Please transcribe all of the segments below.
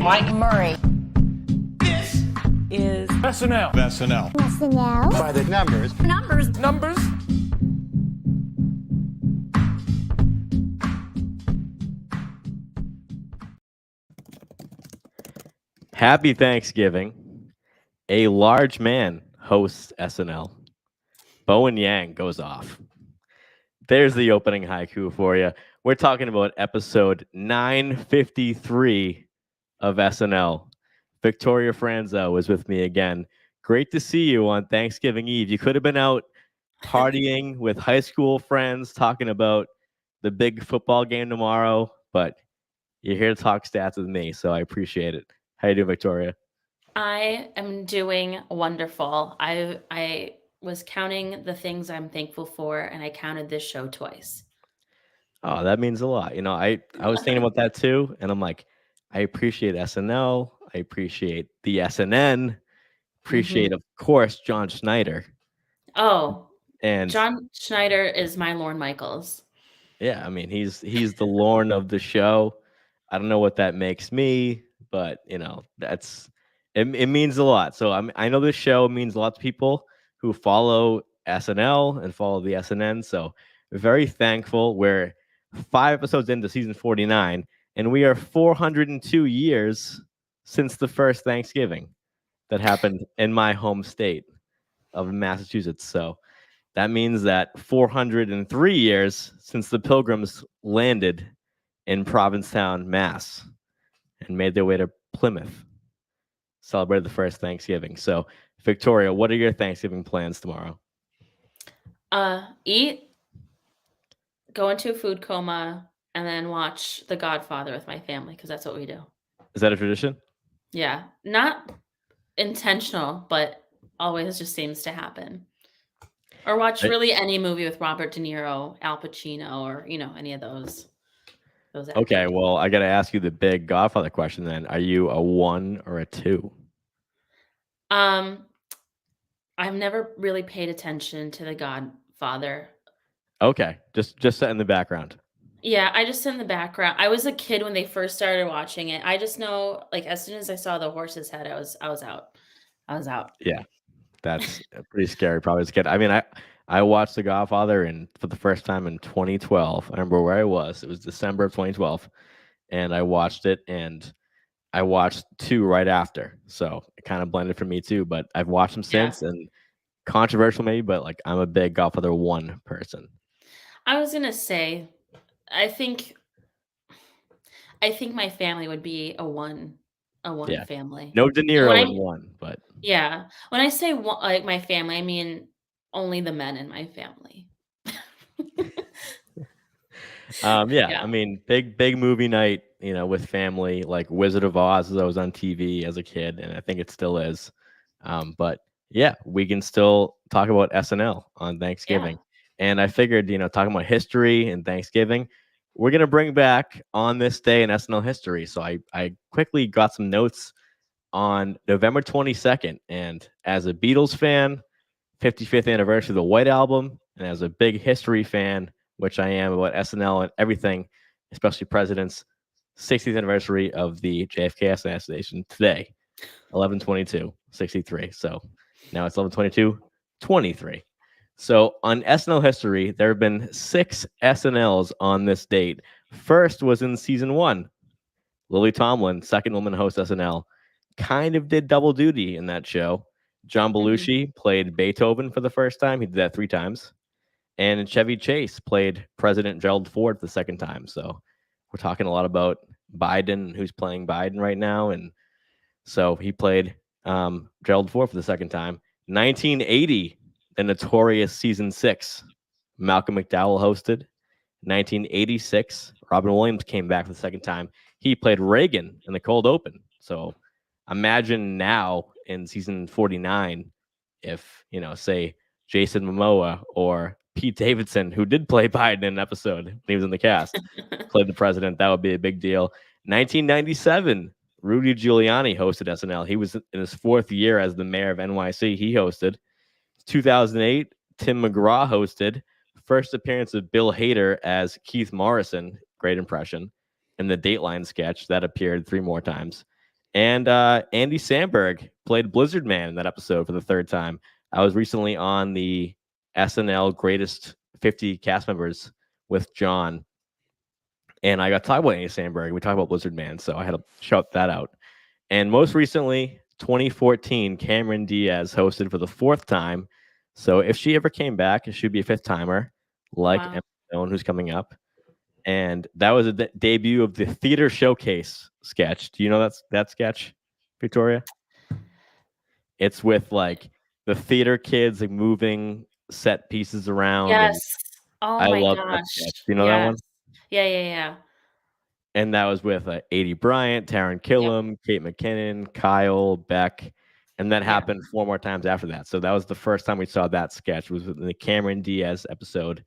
Mike Murray. This is SNL. SNL. By the numbers. Numbers. Happy Thanksgiving. A large man hosts SNL. Bowen Yang goes off. There's the opening haiku for you. We're talking about episode 953 of SNL. Victoria Franso is with me again. Great to see you on Thanksgiving Eve. You could have been out partying with high school friends, talking about the big football game tomorrow, but you're here to talk stats with me, so I appreciate it. How you doing, Victoria? I am doing wonderful. I was counting the things I'm thankful for, and I counted this show twice. Oh, that means a lot. You know, I was thinking about that too, and I'm like, I appreciate SNL. I appreciate the SNN. Appreciate, of course, John Schneider. Oh, And John Schneider is my Lorne Michaels. yeah, I mean, he's the Lorne of the show. I don't know what that makes me, but you know, it means a lot. So I know this show means a lot to people who follow SNL and follow the SNN. So very thankful. We're 5 episodes into season 49, and we are 402 years since the first Thanksgiving that happened in my home state of Massachusetts. So that means that 403 years since the Pilgrims landed in Provincetown, Mass, and made their way to Plymouth. Celebrated the first Thanksgiving. So, Victoria, what are your Thanksgiving plans tomorrow? Eat, go into a food coma, and then watch The Godfather with my family, because that's what we do. Is that a tradition? Yeah, not intentional, but always just seems to happen. Or watch really any movie with Robert De Niro, Al Pacino, or any of those. Okay, actors. well, I got to ask you the big Godfather question then. Are you a 1 or a 2? I've never really paid attention to The Godfather. Okay, just set in the background. Yeah, I just sit in the background. I was a kid when they first started watching it. I just know, like, as soon as I saw the horse's head, I was out. I was out. Yeah, that's pretty scary probably as a kid. I mean, I watched The Godfather for the first time in 2012. I remember where I was. It was December of 2012, and I watched it, and I watched 2 right after. So it kind of blended for me too, but I've watched them since, and controversial maybe, but like I'm a big Godfather 1 person. I was gonna say, I think my family would be a one Yeah. family. No De Niro When in I 1, but Yeah, when I say like my family, I mean only the men in my family. yeah, Yeah. I mean, big movie night, with family, like Wizard of Oz as I was on TV as a kid, and I think it still is. But yeah, we can still talk about SNL on Thanksgiving. And I figured, talking about history and Thanksgiving, we're gonna bring back on this day in SNL history. So I quickly got some notes on November 22nd, and as a Beatles fan, 55th anniversary of the White Album, and as a big history fan, which I am about SNL and everything, especially presidents, 60th anniversary of the JFK assassination today, 11/22/63. So now it's 11/22/23. So on SNL history, there have been 6 SNLs on this date. First was in season 1. Lily Tomlin, second woman to host SNL, kind of did double duty in that show. John Belushi played Beethoven for the first time. He did that 3 times. And Chevy Chase played President Gerald Ford the second time. So we're talking a lot about Biden, who's playing Biden right now. And so he played Gerald Ford for the second time. 1980, the notorious season 6, Malcolm McDowell hosted. 1986, Robin Williams came back for the second time. He played Reagan in the cold open. So imagine now in season 49, if, say Jason Momoa or Pete Davidson, who did play Biden in an episode when he was in the cast, played the president. That would be a big deal. 1997, Rudy Giuliani hosted SNL. He was in his 4th year as the mayor of NYC. He hosted. 2008, Tim McGraw hosted. First appearance of Bill Hader as Keith Morrison, great impression, in the Dateline sketch that appeared 3 more times. And Andy Samberg played Blizzard Man in that episode for the third time. I was recently on the SNL Greatest 50 cast members with John, and I got to talk about Andy Samberg. We talked about Blizzard Man, so I had to shout that out. And most recently, 2014, Cameron Diaz hosted for the fourth time. So if she ever came back, she'd be a fifth timer, like Wow. Emma Stone, who's coming up. And that was a debut of the Theater Showcase sketch. Do you know that sketch, Victoria? It's with like the theater kids like moving set pieces around, and Yes. Oh I my love that sketch. gosh. Do you know that one? Yes. Yeah. And that was with A.D. Bryant, Taron Yep. Killam, Kate McKinnon, Kyle, Beck, and that Yeah. happened 4 more times after that. So that was the first time we saw that sketch, was in the Cameron Diaz episode,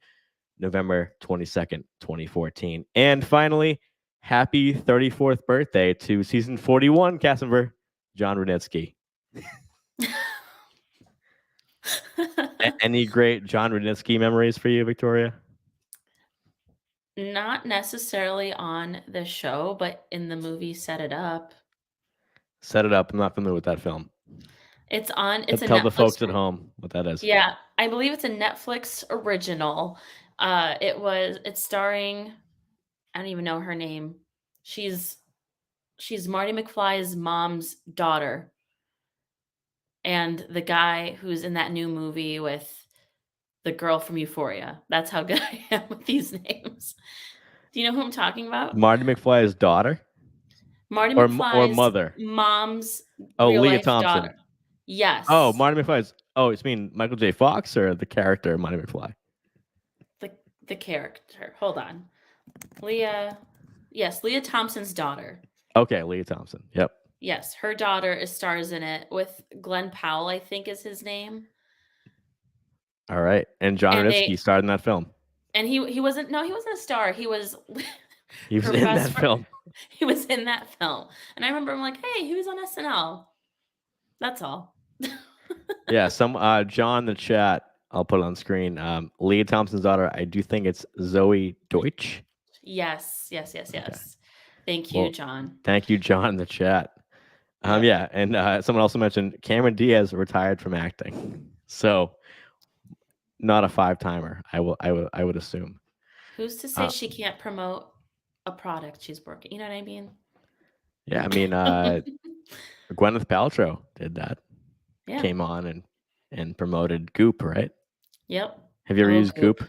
November 22nd, 2014. And finally, happy 34th birthday to season 41 cast member John Rudnitsky. Any great John Rudnitsky memories for you, Victoria? Not necessarily on the show, but in the movie Set It Up. Set It Up. I'm not familiar with that film. It's a Tell the Netflix folks at home what that is. Yeah, I believe it's a Netflix original. It's starring, I don't even know her name. She's Marty McFly's mom's daughter. And the guy who's in that new movie with the girl from Euphoria. That's how good I am with these names. Do you know who I'm talking about? Marty McFly's daughter? Marty Or McFly's mother? mom's Oh, real Leah life Thompson. daughter. Yes. Oh, Marty McFly's. Oh, you mean Michael J. Fox or the character Marty McFly? The character. Hold on. Leah Thompson's daughter. Okay, Leah Thompson. Yep. Yes, her daughter stars in it with Glenn Powell, I think is his name. All right. And John Rudnitsky starred in that film. And he wasn't a star. He was in that film. He was in that film. And I remember I'm like, hey, he was on SNL. That's all. Yeah, some John in the chat, I'll put it on screen. Leah Thompson's daughter, I do think it's Zoe Deutsch. Yes. Okay. Thank you, John. Thank you, John, in the chat. Yeah, and someone also mentioned Cameron Diaz retired from acting, so not a 5-timer. I would assume. Who's to say she can't promote a product she's working? You know what I mean? Yeah, I mean, Gwyneth Paltrow did that. Yeah. Came on and promoted Goop, right? Yep. Have you ever used Goop?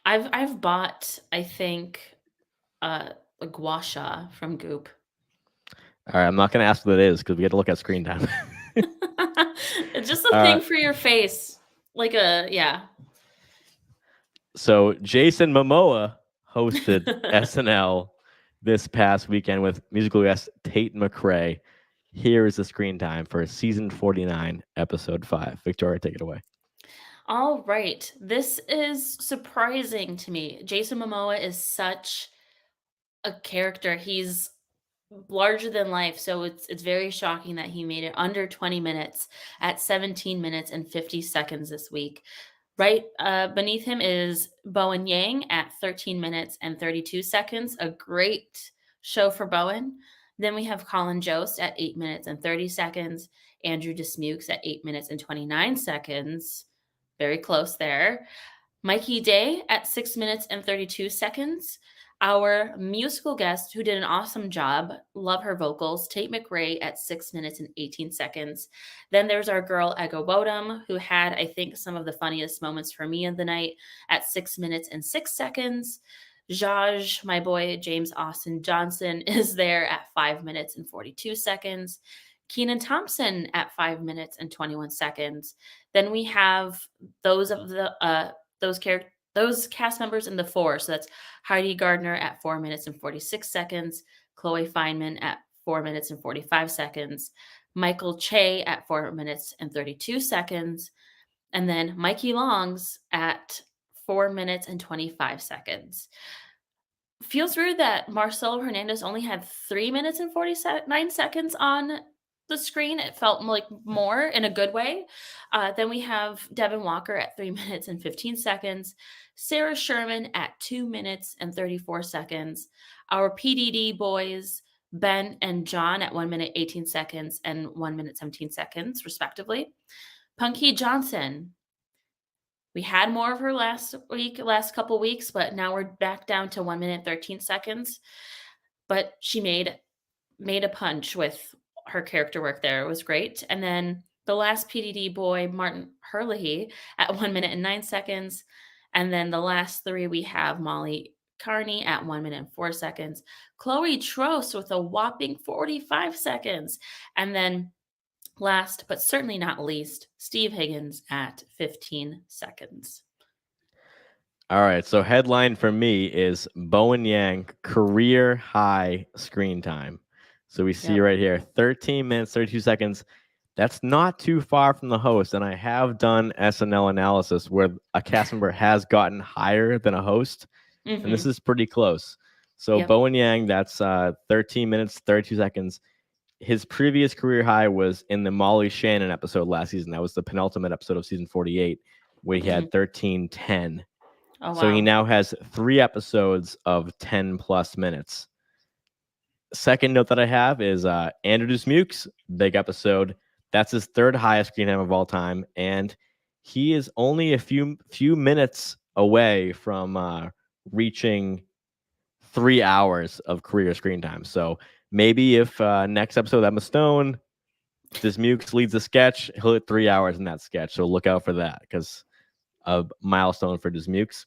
I've bought, I think, a gua sha from Goop. All right, I'm not going to ask what it is because we got to look at screen time. It's just a thing for your face. So Jason Momoa hosted SNL this past weekend with musical guest Tate McRae. Here is the screen time for season 49, episode 5. Victoria, take it away. All right. This is surprising to me. Jason Momoa is such a character. He's larger than life, so it's very shocking that he made it under 20 minutes at 17 minutes and 50 seconds this week. Right beneath him is Bowen Yang at 13 minutes and 32 seconds. A great show for Bowen. Then we have Colin Jost at 8 minutes and 30 seconds. Andrew Dismukes at 8 minutes and 29 seconds. Very close there. Mikey Day at 6 minutes and 32 seconds. Our musical guest, who did an awesome job, love her vocals, Tate McRae at 6 minutes and 18 seconds. Then there's our girl, Ego Bodum, who had, I think, some of the funniest moments for me of the night at 6 minutes and 6 seconds. Zhaj, my boy, James Austin Johnson, is there at 5 minutes and 42 seconds. Kenan Thompson at 5 minutes and 21 seconds. Then we have those cast members in the 4. So that's Heidi Gardner at 4 minutes and 46 seconds. Chloe Fineman at 4 minutes and 45 seconds. Michael Che at 4 minutes and 32 seconds. And then Mikey Longs at 4 minutes and 25 seconds. Feels weird that Marcelo Hernandez only had 3 minutes and 49 seconds on the screen. It felt like more in a good way. Then we have Devin Walker at 3 minutes and 15 seconds. Sarah Sherman at 2 minutes and 34 seconds. Our PDD boys, Ben and John at 1 minute 18 seconds and 1 minute 17 seconds, respectively. Punky Johnson. We had more of her last couple weeks, but now we're back down to 1 minute 13 seconds. But she made a punch with her character work there. It was great. And then the last PDD boy, Martin Herlihy, at 1 minute and 9 seconds. And then the last three, we have Molly Carney at 1 minute and 4 seconds. Chloe Trost with a whopping 45 seconds. And then last, but certainly not least, Steve Higgins at 15 seconds. All right. So headline for me is Bowen Yang career high screen time. So we see right here, 13 minutes, 32 seconds. That's not too far from the host. And I have done SNL analysis where a cast member has gotten higher than a host. Mm-hmm. And this is pretty close. So Bowen Yang, that's 13 minutes, 32 seconds. His previous career high was in the Molly Shannon episode last season. That was the penultimate episode of season 48, where he had 13:10. Oh, wow. So he now has 3 episodes of 10 plus minutes. Second note that I have is Andrew Dismukes, big episode. That's his 3rd highest screen time of all time. And he is only a few minutes away from reaching 3 hours of career screen time. So maybe if next episode Emma Stone, Dismukes leads the sketch, he'll hit 3 hours in that sketch. So look out for that because a milestone for Dismukes.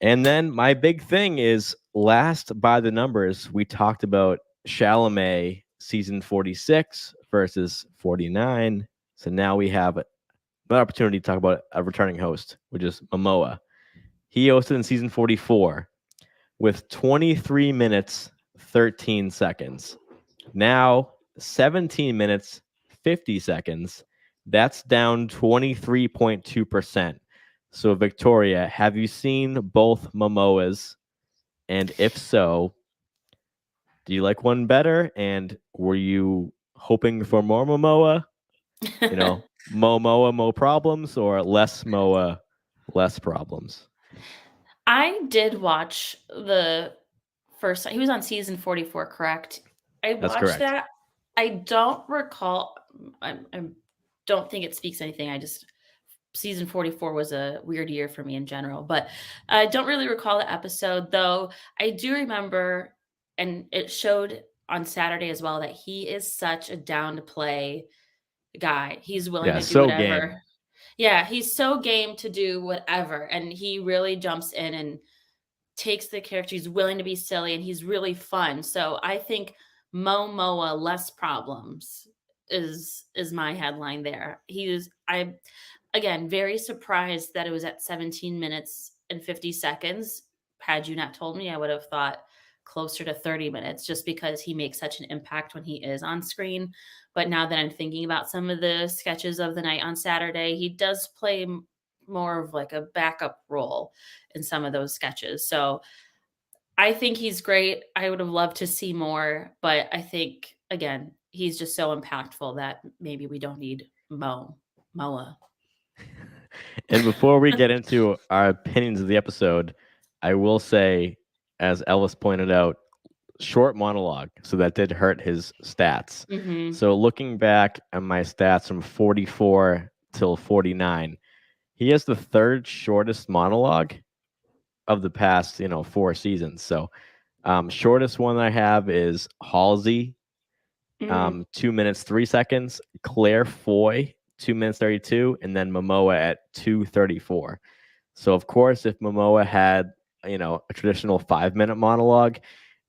And then my big thing is last by the numbers, we talked about Chalamet season 46 versus 49. So now we have an opportunity to talk about a returning host, which is Momoa. He hosted in season 44 with 23 minutes, 13 seconds. Now 17 minutes, 50 seconds. That's down 23.2%. So, Victoria, have you seen both Momoas? And if so, do you like one better? And were you hoping for more Momoa? You know, Momoa, more problems, or less Moa, less problems? I did watch the first. He was on season 44, correct? That's watched correct. that. I don't recall. I don't think it speaks anything. Season 44 was a weird year for me in general, but I don't really recall the episode, though I do remember, and it showed on Saturday as well, that he is such a down to play guy. He's willing to do so whatever. game. Yeah, he's so game to do whatever, and he really jumps in and takes the character. He's willing to be silly, and he's really fun. So I think Momoa less problems is my headline there. Again, very surprised that it was at 17 minutes and 50 seconds. Had you not told me, I would have thought closer to 30 minutes just because he makes such an impact when he is on screen. But now that I'm thinking about some of the sketches of the night on Saturday, he does play more of like a backup role in some of those sketches. So I think he's great. I would have loved to see more, but I think, again, he's just so impactful that maybe we don't need Moa. And before we get into our opinions of the episode, I will say, as Ellis pointed out, short monologue. So that did hurt his stats. Mm-hmm. So looking back at my stats from 44 till 49, he has the 3rd shortest monologue of the past, 4 seasons. So shortest one I have is Halsey, 2 minutes, 3 seconds. Claire Foy, 2 minutes, 32. And then Momoa at 2:34. So, of course, if Momoa had, a traditional 5-minute monologue,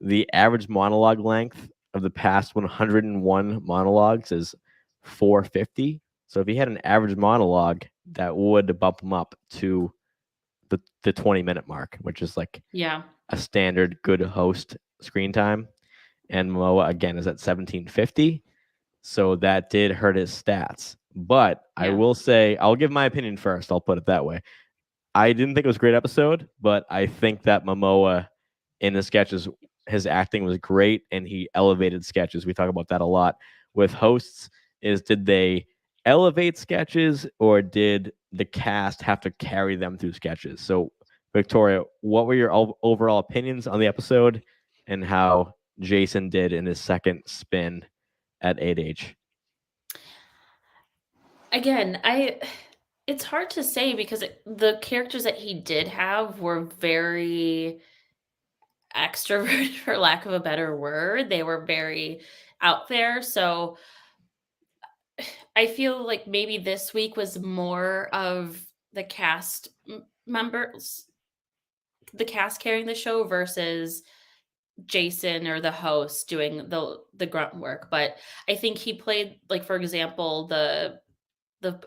the average monologue length of the past 101 monologues is 450. So if he had an average monologue, that would bump him up to the 20-minute mark, which is like a standard good host screen time. And Momoa, again, is at 1750. So that did hurt his stats. But I will say, I'll give my opinion first. I'll put it that way. I didn't think it was a great episode, but I think that Momoa in the sketches, his acting was great and he elevated sketches. We talk about that a lot with hosts. Did they elevate sketches or did the cast have to carry them through sketches? So, Victoria, what were your overall opinions on the episode and how Jason did in his second spin at 8H? Again, it's hard to say because the characters that he did have were very extroverted, for lack of a better word. They were very out there. So I feel like maybe this week was more of the cast members, the cast carrying the show versus Jason or the host doing the grunt work. But I think he played, like, for example, the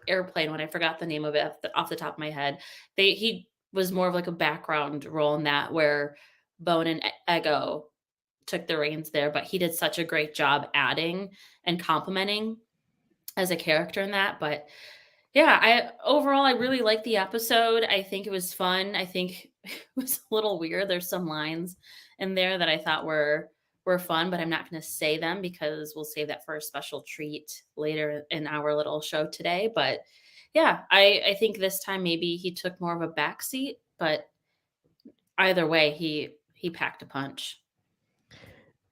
airplane when I forgot the name of it off the top of my head. He was more of like a background role in that, where Bone and Ego took the reins there, but he did such a great job adding and complimenting as a character in that. But yeah, I really liked the episode. I think it was fun. I think it was a little weird. There's some lines in there that I thought were fun, but I'm not going to say them because we'll save that for a special treat later in our little show today. But yeah, I think this time maybe he took more of a backseat, but either way, he packed a punch.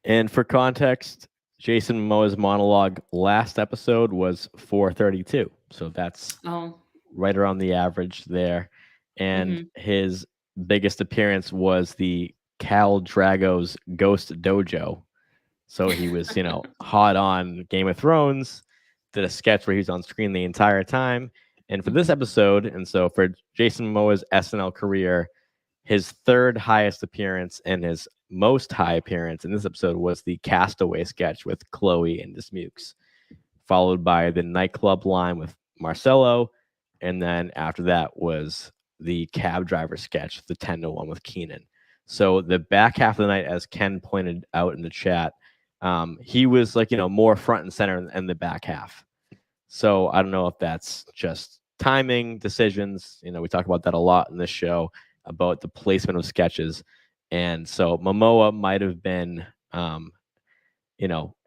And for context, Jason Momoa's monologue last episode was 432. So that's Oh, right around the average there. And mhm. his biggest appearance was the Cal Drago's Ghost Dojo. So he was, hot on Game of Thrones, did a sketch where he was on screen the entire time. And for this episode, and so for Jason Momoa's SNL career, his third highest appearance and his most high appearance in this episode was the Castaway sketch with Chloe and Dismukes, followed by the nightclub line with Marcelo, and then after that was the cab driver sketch, the 10-1 with Keenan. So the back half of the night, as Ken pointed out in the chat, he was like, more front and center in the back half. So I don't know if that's just timing decisions. We talk about that a lot in this show about the placement of sketches. And so Momoa might have been,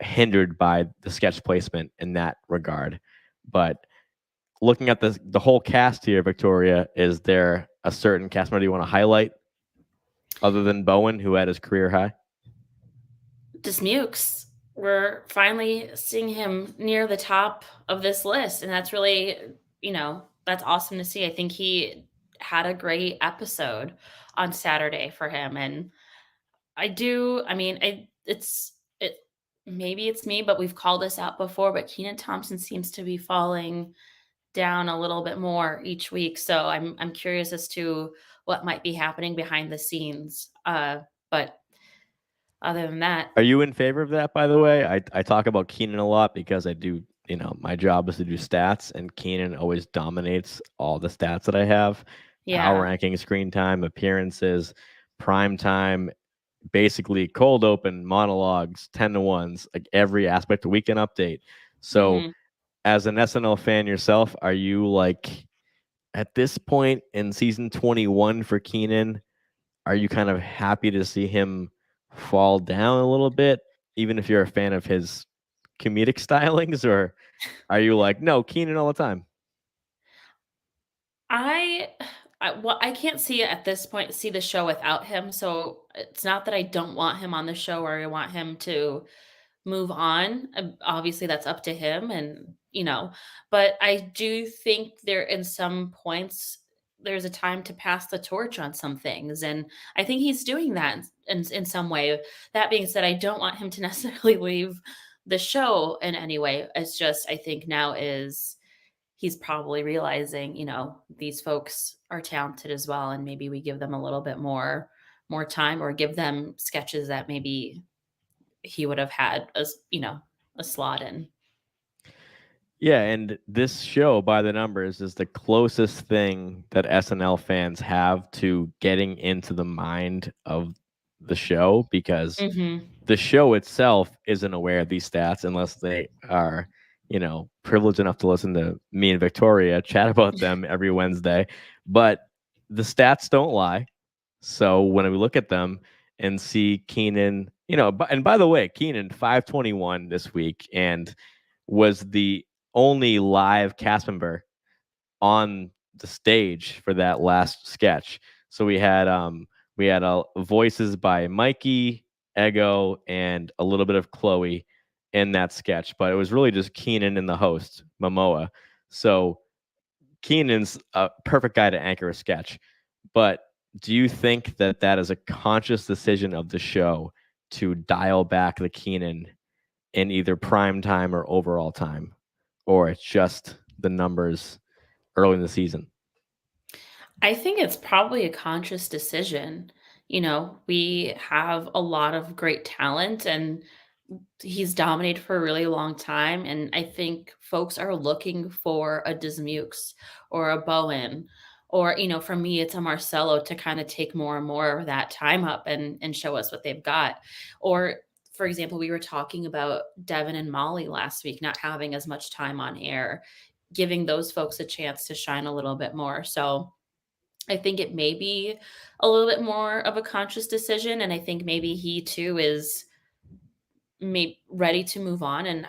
hindered by the sketch placement in that regard. But looking at the whole cast here, Victoria, is there a certain cast member you want to highlight other than Bowen, who had his career high? Dismukes. We're finally seeing him near the top of this list, and that's really, that's awesome to see. I think he had a great episode on Saturday for him, and it maybe it's me, but we've called this out before, but Keenan Thompson seems to be falling down a little bit more each week. So I'm curious as to what might be happening behind the scenes. But other than that, Are you in favor of that, by the way? I talk about Keenan a lot because I do, my job is to do stats, and Keenan always dominates all the stats that I have. Power yeah. ranking, screen time, appearances, prime time, basically cold open, monologues, 10-1s, like every aspect, weekend update. So Mhm. as an SNL fan yourself, are you like at this point in season 21 for Keenan, are you kind of happy to see him fall down a little bit, even if you're a fan of his comedic stylings, or are you like, no, Keenan all the time? I I can't see it at this point, see the show without him. So it's not that I don't want him on the show or I want him to move on. Obviously, that's up to him, and but I do think there, in some points, there's a time to pass the torch on some things, and I think he's doing that in some way. That being said, I don't want him to necessarily leave the show in any way. It's just, I think now is he's probably realizing, these folks are talented as well, and maybe we give them a little bit more time, or give them sketches that maybe he would have had a slot in. Yeah, and this show, By the Numbers, is the closest thing that SNL fans have to getting into the mind of the show, because Mhm. the show itself isn't aware of these stats unless they are, privileged enough to listen to me and Victoria chat about them every Wednesday. But the stats don't lie. So when we look at them and see Keenan, and by the way, Keenan 521 this week, and was the only live cast member on the stage for that last sketch. So we had voices by Mikey, Ego and a little bit of Chloe in that sketch, but it was really just Keenan and the host, Momoa. So Keenan's a perfect guy to anchor a sketch. But do you think that that is a conscious decision of the show to dial back the Keenan in either prime time or overall time? Or it's just the numbers early in the season? I think it's probably a conscious decision. We have a lot of great talent and he's dominated for a really long time. And I think folks are looking for a Dismukes or a Bowen, or, for me, it's a Marcelo to kind of take more and more of that time up and show us what they've got. Or, for example, we were talking about Devin and Molly last week not having as much time on air, giving those folks a chance to shine a little bit more. So I think it may be a little bit more of a conscious decision. And I think maybe he too is ready to move on and,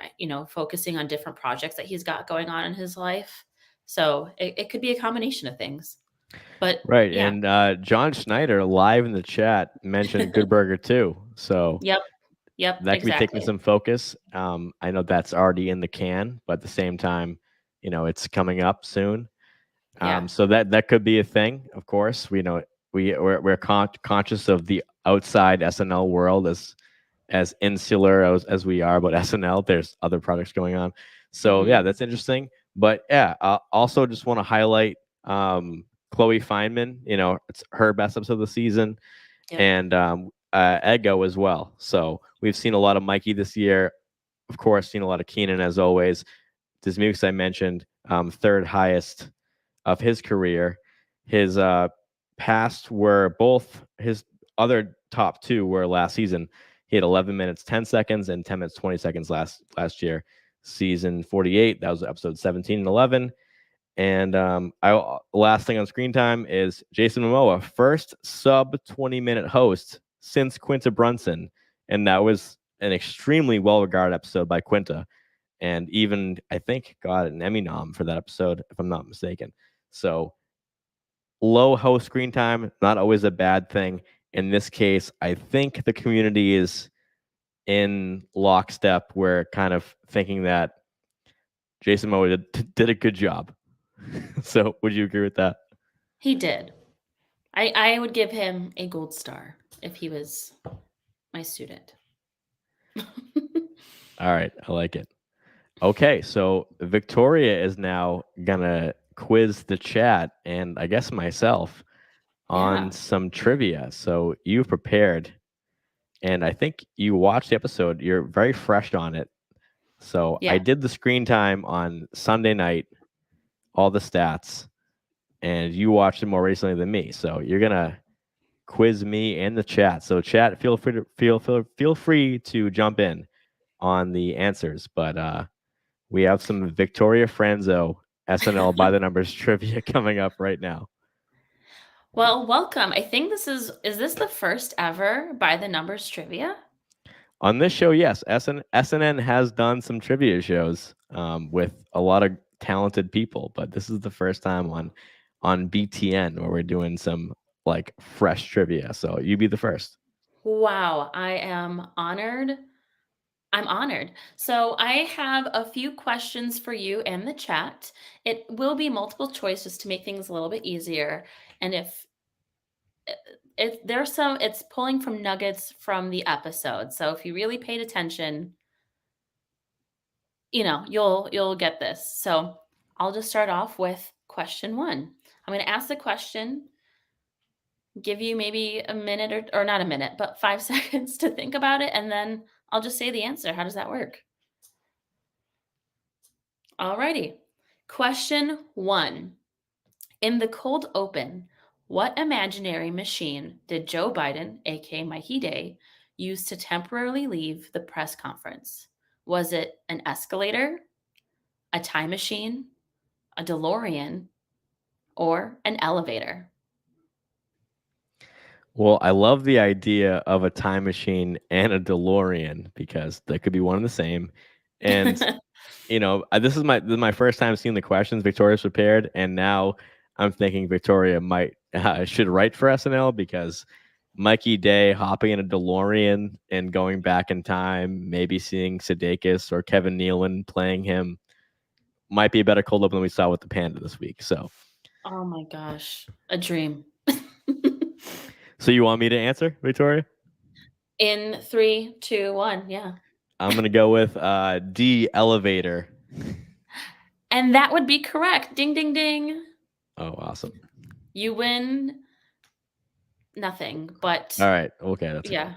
focusing on different projects that he's got going on in his life. So it could be a combination of things. But Right. yeah. And John Schneider live in the chat mentioned Good Burger too. So Yep. that could be taking Exactly. some focus. I know that's already in the can, but at the same time, it's coming up soon. Yeah. So that could be a thing. Of course, we're conscious of the outside SNL world as insular as we are, but SNL, there's other projects going on. So yeah, that's interesting. But yeah, also just want to highlight Chloe Fineman. It's her best episode of the season, Yep. and Ego as well. So we've seen a lot of Mikey this year. Of course, seen a lot of Keenan as always. Dismukes I mentioned, third highest of his career. His past were both his other top two were last season. He had 11 minutes 10 seconds and 10 minutes 20 seconds last year. Season 48, that was episode 17 and 11. And last thing on screen time is Jason Momoa, first sub 20-minute host since Quinta Brunson, and that was an extremely well-regarded episode by Quinta, and even I think got an Emmy nom for that episode, if I'm not mistaken. So low host screen time, not always a bad thing. In this case, I think the community is in lockstep. We're kind of thinking that Jason Momoa did a good job. So would you agree with that? He did. I would give him a gold star if he was my student. All right, I like it. Okay, so Victoria is now gonna quiz the chat and I guess myself on Yeah. some trivia. So you've prepared, and I think you watched the episode. You're very fresh on it. So Yeah. I did the screen time on Sunday night, all the stats, and you watched it more recently than me. So you're gonna quiz me and the chat. So chat, feel free to jump in on the answers. But we have some Victoria Franso SNL by the numbers trivia coming up right now. Well, welcome. I think is this the first ever by the numbers trivia? On this show, yes, SNN has done some trivia shows with a lot of talented people, but this is the first time on BTN where we're doing some like fresh trivia. So you be the first. Wow, I am honored. I'm honored. So I have a few questions for you in the chat. It will be multiple choice just to make things a little bit easier. And if there's it's pulling from nuggets from the episode. So if you really paid attention, you'll get this. So I'll just start off with question 1. I'm going to ask the question, give you maybe a minute or not a minute, but 5 seconds to think about it, and then I'll just say the answer. How does that work? Alrighty. Question 1. In the cold open, what imaginary machine did Joe Biden, aka Mikey Day, use to temporarily leave the press conference? Was it an escalator, a time machine, a DeLorean, or an elevator? Well, I love the idea of a time machine and a DeLorean because they could be one and the same. And this is my first time seeing the questions Victoria's prepared, and now I'm thinking Victoria might should write for SNL because Mikey Day hopping in a DeLorean and going back in time, maybe seeing Sudeikis or Kevin Nealon playing him, might be a better cold open than we saw with the Panda this week. So, Oh my gosh, a dream. so you want me to answer, Victoria? In 3, 2, 1, yeah. I'm gonna go with D, elevator. And that would be correct. Ding, ding, ding. Oh, awesome. You win nothing, but All right. Okay, that's yeah,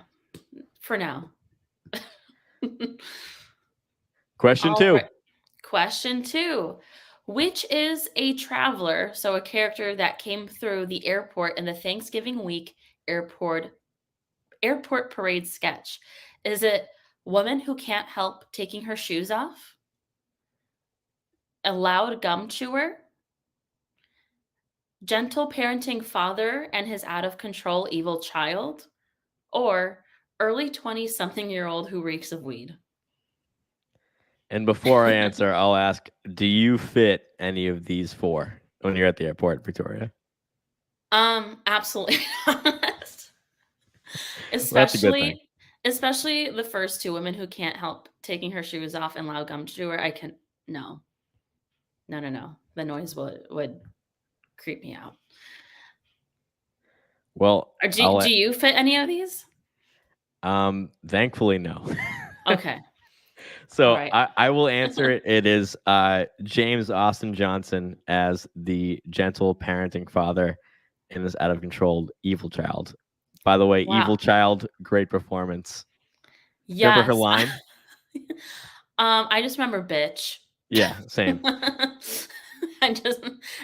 for now. Question All 2. right. Question 2. Which is a traveler, so a character that came through the airport in the Thanksgiving week airport parade sketch? Is it woman who can't help taking her shoes off? A loud gum chewer? Gentle parenting father and his out of control evil child? Or early 20-something-year-old who reeks of weed? And before I answer, I'll ask, do you fit any of these 4 when you're at the airport, Victoria? Absolutely not. Well, that's a good thing. Especially the first 2, women who can't help taking her shoes off and loud gum chewer. No. No. The noise would creep me out. Well, Or do you fit any of these? thankfully, no. Okay. So All right. I will answer it. It is James Austin Johnson as the gentle parenting father in this out of control evil child. By the way, Wow. evil child, great performance. Yes. Remember her line? I just remember bitch. Yeah, same. And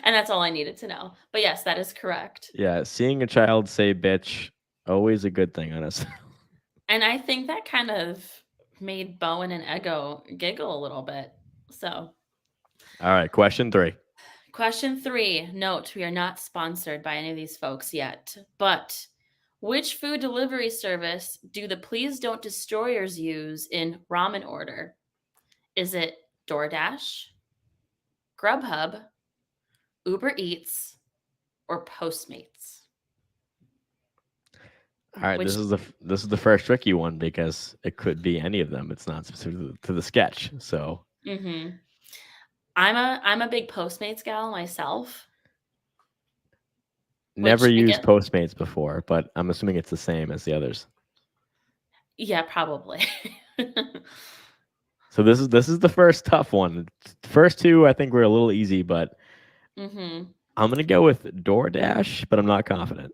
that's all I needed to know. But yes, that is correct. Yeah, seeing a child say bitch, always a good thing on us. And I think that kind of made Bowen and Ego giggle a little bit. So, all right, question 3. question 3. Note, we are not sponsored by any of these folks yet. But which food delivery service do the Please Don't Destroyers use in ramen order? Is it DoorDash, Grubhub, Uber Eats, or Postmates? All right, Which, this is the first tricky one because it could be any of them. It's not specific to the sketch. So I'm a big Postmates gal myself. never Which, used again, Postmates before, but I'm assuming it's the same as the others. yeah, probably. So this is the first tough one. The first 2 I think were a little easy, but I'm gonna go with DoorDash, but I'm not confident.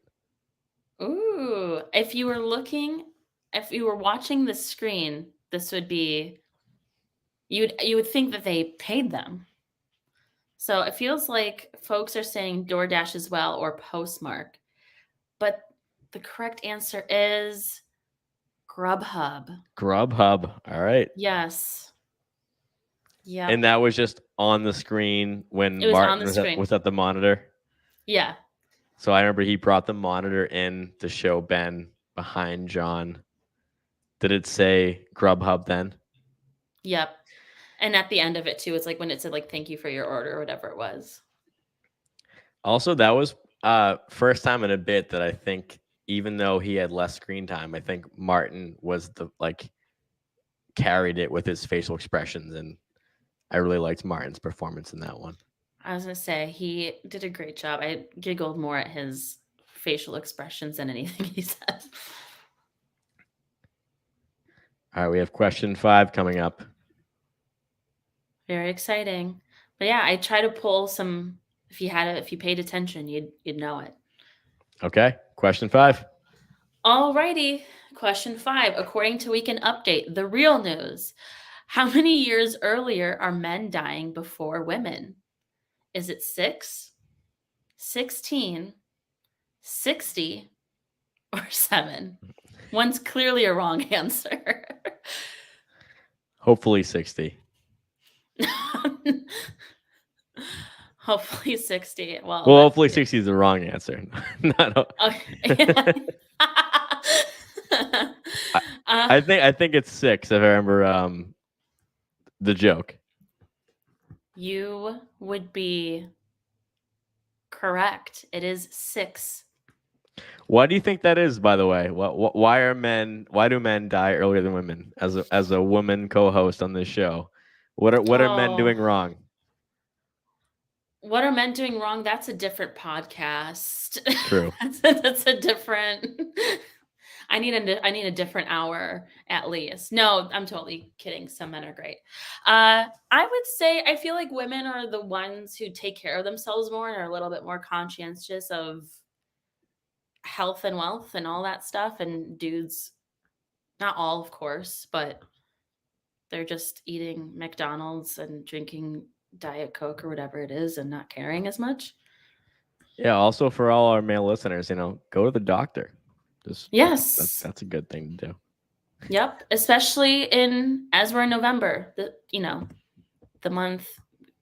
Ooh, if you were watching the screen, this would be you would think that they paid them. So it feels like folks are saying DoorDash as well or Postmark. But the correct answer is Grubhub. Grubhub. All right. Yes. Yeah. And that was just on the screen when It was on Martin the was screen. at the monitor. Yeah. So I remember he brought the monitor in to show Ben behind John. Did it say Grubhub then? Yep. And at the end of it too, it's like when it said like thank you for your order or whatever it was. Also, that was first time in a bit that I think, even though he had less screen time, I think Martin was carried it with his facial expressions, and I really liked Martin's performance in that one. I was gonna say he did a great job. I giggled more at his facial expressions than anything he said. All right, we have question 5 coming up. Very exciting. But yeah, I try to pull some. If you paid attention, you'd know it. Okay, question 5. Alrighty, question 5. According to Weekend Update, the real news. How many years earlier are men dying before women? Is it 6, 16, 60, or 7? One's clearly a wrong answer. Hopefully 60. Hopefully 60. Well, Hopefully 60 is the wrong answer. okay. I think it's 6 if I remember the joke. You would be correct. It is 6. Why do you think that is, by the way? Why are men? Why do men die earlier than women? As a woman co-host on this show, what are men Oh, doing wrong? what are men doing wrong? That's a different podcast. True. That's a different. I need a different hour at least. No, I'm totally kidding. Some men are great. I would say I feel like women are the ones who take care of themselves more and are a little bit more conscientious of health and wealth and all that stuff. And dudes, not all, of course, but they're just eating McDonald's and drinking Diet Coke or whatever it is and not caring as much. Yeah. Also, for all our male listeners, go to the doctor. Just Yes. that's a good thing to do. Yep. Especially as we're in November, the month,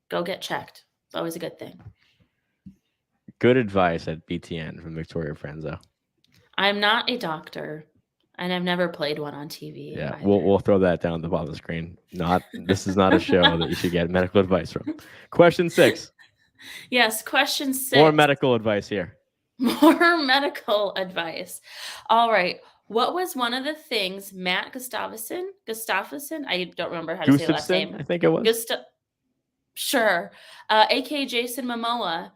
go get checked. It's always a good thing. Good advice at BTN from Victoria Franso. I'm not a doctor, and I've never played one on TV. Yeah, either. we'll throw that down at the bottom of the screen. This is not a show that you should get medical advice from. Question 6. Yes, question 6. More medical advice here. More medical advice. All right. What was one of the things Matt Gustafson? I don't remember how to say the last Gustafson, name. I think it was. Sure. AKA Jason Momoa.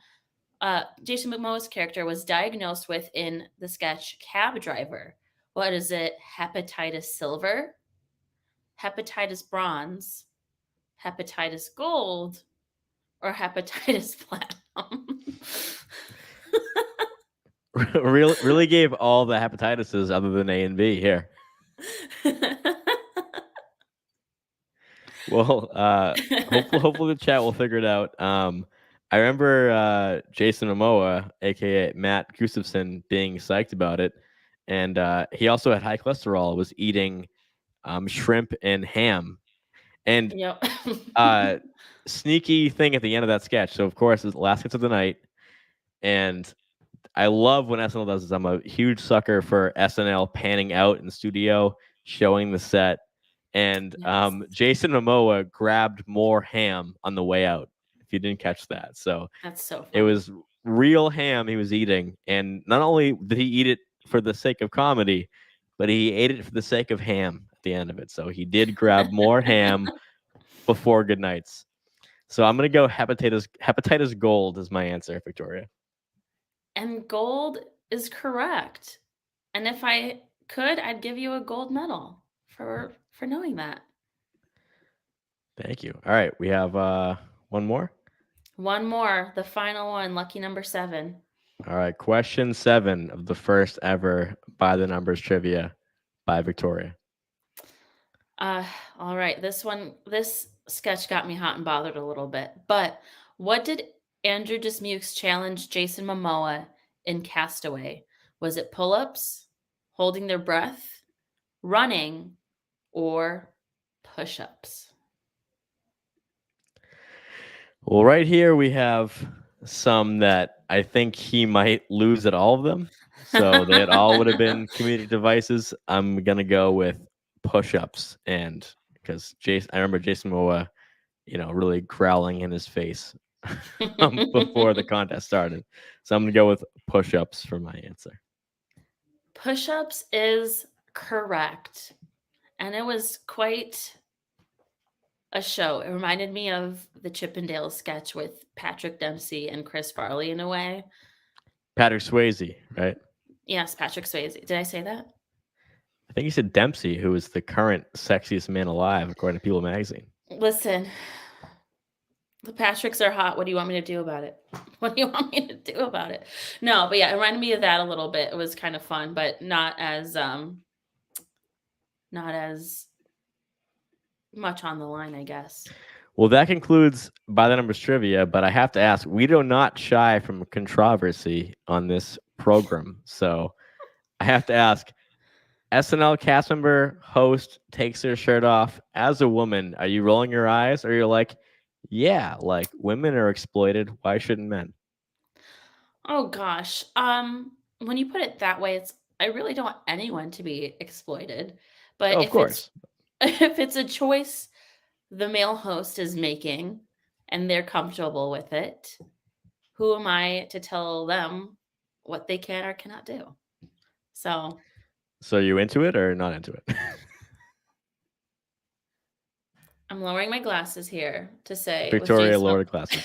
Jason Momoa's character was diagnosed with in the sketch Cab Driver. What is it? Hepatitis silver, hepatitis bronze, hepatitis gold, or hepatitis platinum? really gave all the hepatitises other than A and B here. Well, hopefully the chat will figure it out. I remember Jason Momoa, aka Matt Gustafson, being psyched about it, and he also had high cholesterol. Was eating shrimp and ham, and Yep. sneaky thing at the end of that sketch. So of course, it's the last sketch of the night, and I love when SNL does this. I'm a huge sucker for SNL panning out in the studio, showing the set. And Yes. Jason Momoa grabbed more ham on the way out, if you didn't catch that. So That's so funny. it was real ham he was eating. And not only did he eat it for the sake of comedy, but he ate it for the sake of ham at the end of it. So he did grab more ham before good nights. So I'm going to go hepatitis gold is my answer, Victoria. And gold is correct. And if I could, I'd give you a gold medal for knowing that. Thank you. All right, we have one more. One more, the final one, lucky number 7. All right, question 7 of the first ever By the Numbers trivia by Victoria. All right, this sketch got me hot and bothered a little bit. But what did Andrew Dismukes challenge Jason Momoa in Castaway? Was it pull-ups, holding their breath, running, or push-ups? Well, right here we have some that I think he might lose at all of them. So they all would have been comedic devices. I'm gonna go with push-ups, and because I remember Jason Momoa, really growling in his face before the contest started. So I'm gonna go with push-ups for my answer. Push-ups is correct. And it was quite a show. It reminded me of the Chippendales sketch with Patrick Dempsey and Chris Farley in a way. Patrick Swayze, right? Yes, Patrick Swayze. Did I say that? I think he said Dempsey, who is the current sexiest man alive, according to People magazine. Listen, the Patricks are hot. What do you want me to do about it? What do you want me to do about it? No, but yeah, it reminded me of that a little bit. It was kind of fun, but not as much on the line, I guess. Well, that concludes By the Numbers trivia, but I have to ask, we do not shy from controversy on this program. So I have to ask, SNL cast member host takes their shirt off as a woman. Are you rolling your eyes, or you're like, yeah, like women are exploited. Why shouldn't men? Oh gosh. When you put it that way, I really don't want anyone to be exploited. But Oh, of course. if it's a choice the male host is making and they're comfortable with it, who am I to tell them what they can or cannot do. So So are you into it or not into it? I'm lowering my glasses here to say with Victoria lowered glasses.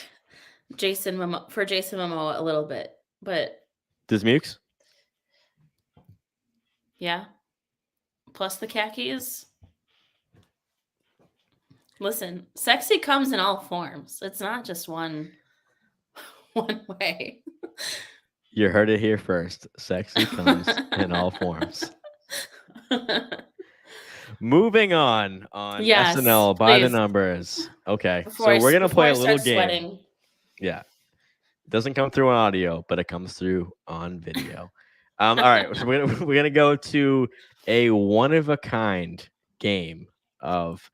Jason Momoa a little bit, but Dismukes? yeah. Plus the khakis. Listen, sexy comes in all forms. It's not just one way. You heard it here first. Sexy comes in all forms. Moving on Yes, SNL by the please. numbers. Okay, Before so we're gonna play I a little start game. sweating. Yeah, it doesn't come through on audio, but it comes through on video. All right, so we're gonna go to a one of a kind game of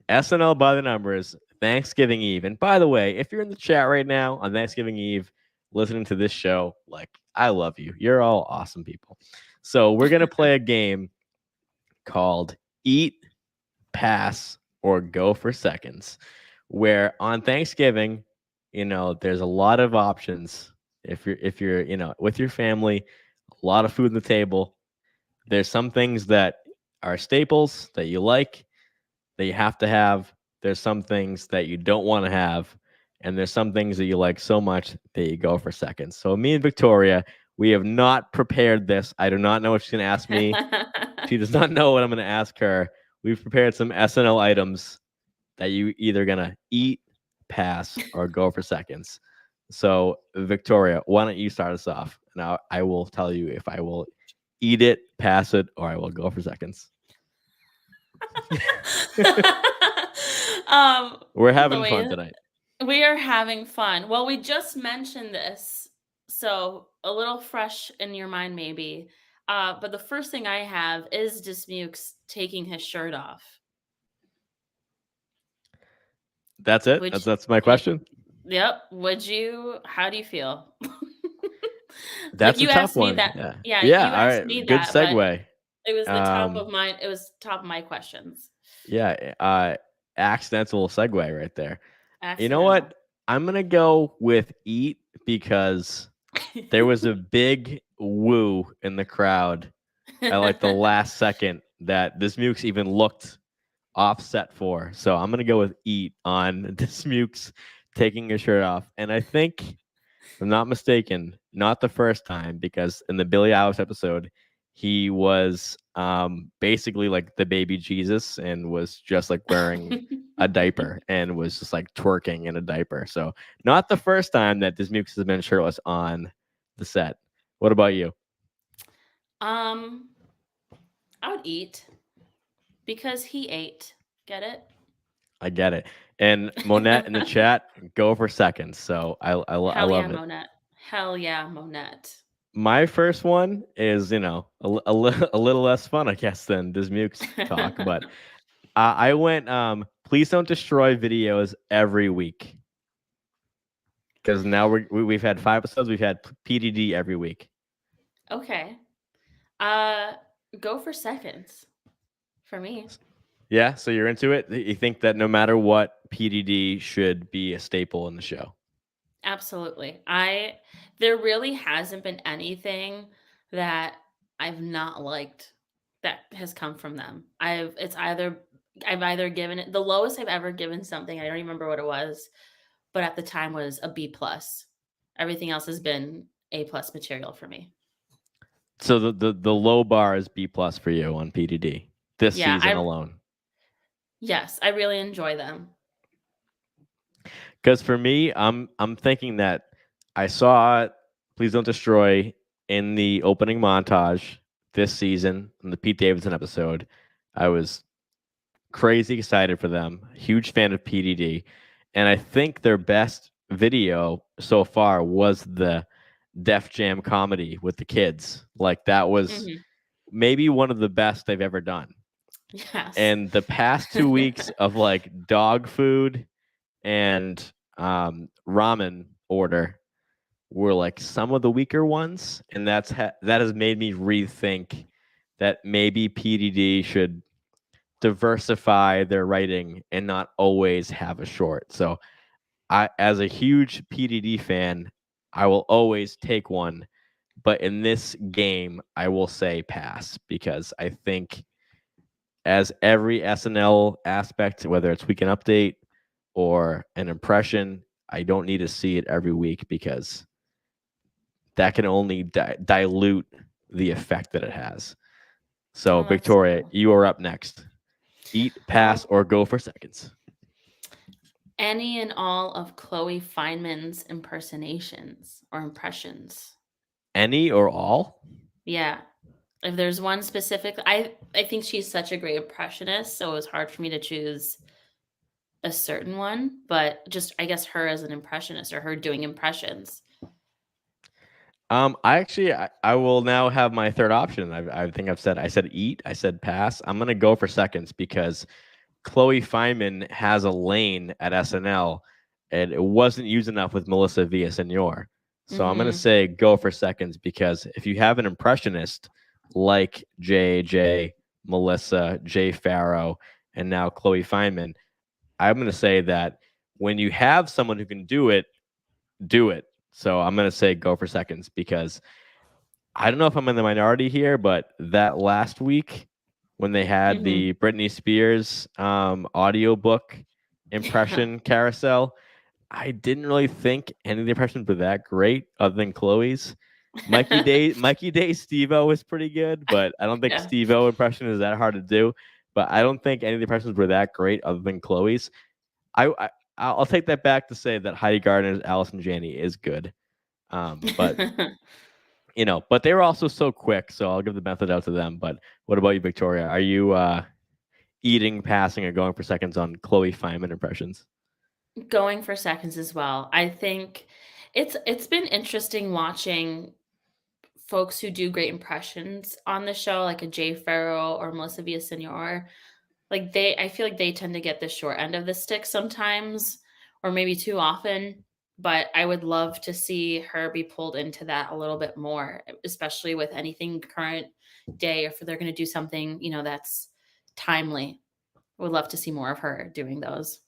SNL by the numbers, Thanksgiving Eve. And by the way, if you're in the chat right now on Thanksgiving Eve, listening to this show, like, I love you. You're all awesome people. So we're gonna play a game called Eat, Pass, or Go for Seconds, where on Thanksgiving, there's a lot of options. If you're with your family, a lot of food on the table. There's some things that are staples that you like, that you have to have. There's some things that you don't want to have, and there's some things that you like so much that you go for seconds. So me and Victoria, we have not prepared this. I do not know what she's going to ask me. She does not know what I'm going to ask her. We've prepared some SNL items that you either going to eat, pass, or go for seconds. So Victoria, why don't you start us off? Now I will tell you if I will eat it, pass it, or I will go for seconds. We're having fun tonight. We are having fun. Well, we just mentioned this, so a little fresh in your mind maybe. But the first thing I have is Dismukes taking his shirt off. That's it? That's my question? Yep. How do you feel? That's you a tough asked one. me that. Yeah. You all asked right. me Good that, segue. it was the top of mine. It was top of my questions. Yeah. Accidental segue right there. Accidental. You know what? I'm going to go with eat because there was a big woo in the crowd at like the last second that Dismukes even looked offset for. So I'm going to go with eat on Dismukes taking his shirt off. And I think, if I'm not mistaken, not the first time, because in the Billie Eilish episode, he was basically like the baby Jesus and was just like wearing a diaper and was just like twerking in a diaper. So not the first time that Dismukes has been shirtless on the set. What about you? I would eat because he ate. Get it? I get it. And Monette in the chat, go for seconds. So I love it. Monette. Hell yeah, Monette. My first one is, a little less fun, I guess, than Dismukes talk. But I went, please don't destroy videos every week. Because now we've had 5 episodes. We've had PDD every week. Okay. Go for seconds for me. Yeah, so you're into it? You think that no matter what, PDD should be a staple in the show? Absolutely. There really hasn't been anything that I've not liked that has come from them. I've either given it the lowest I've ever given something, I don't even remember what it was, but at the time was a B+. Everything else has been A+ material for me. So the low bar is B+ for you on PDD this season alone. Yes, I really enjoy them. Because for me, I'm thinking that I saw Please Don't Destroy in the opening montage this season in the Pete Davidson episode. I was crazy excited for them. Huge fan of PDD. And I think their best video so far was the Def Jam comedy with the kids. Like that was maybe one of the best they've ever done. Yes. And the past 2 weeks of like dog food and ramen order were like some of the weaker ones, and that has made me rethink that maybe PDD should diversify their writing and not always have a short. So I, as a huge PDD fan, I will always take one But in this game, I will say pass because I think as every SNL aspect, whether it's weekend update or an impression, I don't need to see it every week because that can only dilute the effect that it has. So, Oh, that's Victoria, cool. you are up next. Eat, pass, or go for seconds. Any and all of Chloe Feynman's impersonations or impressions. Any or all? Yeah. If there's one specific, I think she's such a great impressionist, so it was hard for me to choose a certain one, but just I guess her as an impressionist or her doing impressions. I will now have my third option. I think I said eat, I said pass. I'm gonna go for seconds because Chloe Feynman has a lane at SNL, and it wasn't used enough with Melissa Villaseñor. So I'm gonna Mm-hmm. say go for seconds because if you have an impressionist like JJ, Melissa, Jay Farrow, and now Chloe Feynman, I'm gonna say that when you have someone who can do it, do it. So I'm gonna say go for seconds because I don't know if I'm in the minority here, but that last week when they had Mm-hmm. the Britney Spears audiobook impression carousel, I didn't really think any of the impressions were that great other than Chloe's. Mikey Day Steve-O was pretty good, but I don't think Yeah. Steve-O impression is that hard to do. But I don't think any of the impressions were that great other than Chloe's. I'll take that back to say that Heidi Gardner's Allison Janney is good. But but they were also so quick, so I'll give the benefit out to them. But what about you, Victoria? Are you eating, passing, or going for seconds on Chloe Feynman impressions? Going for seconds as well. I think it's been interesting watching folks who do great impressions on the show, like a Jay Farrow or Melissa Villaseñor. Like I feel like they tend to get the short end of the stick sometimes, or maybe too often. But I would love to see her be pulled into that a little bit more, especially with anything current day, or if they're going to do something, that's timely. Would love to see more of her doing those.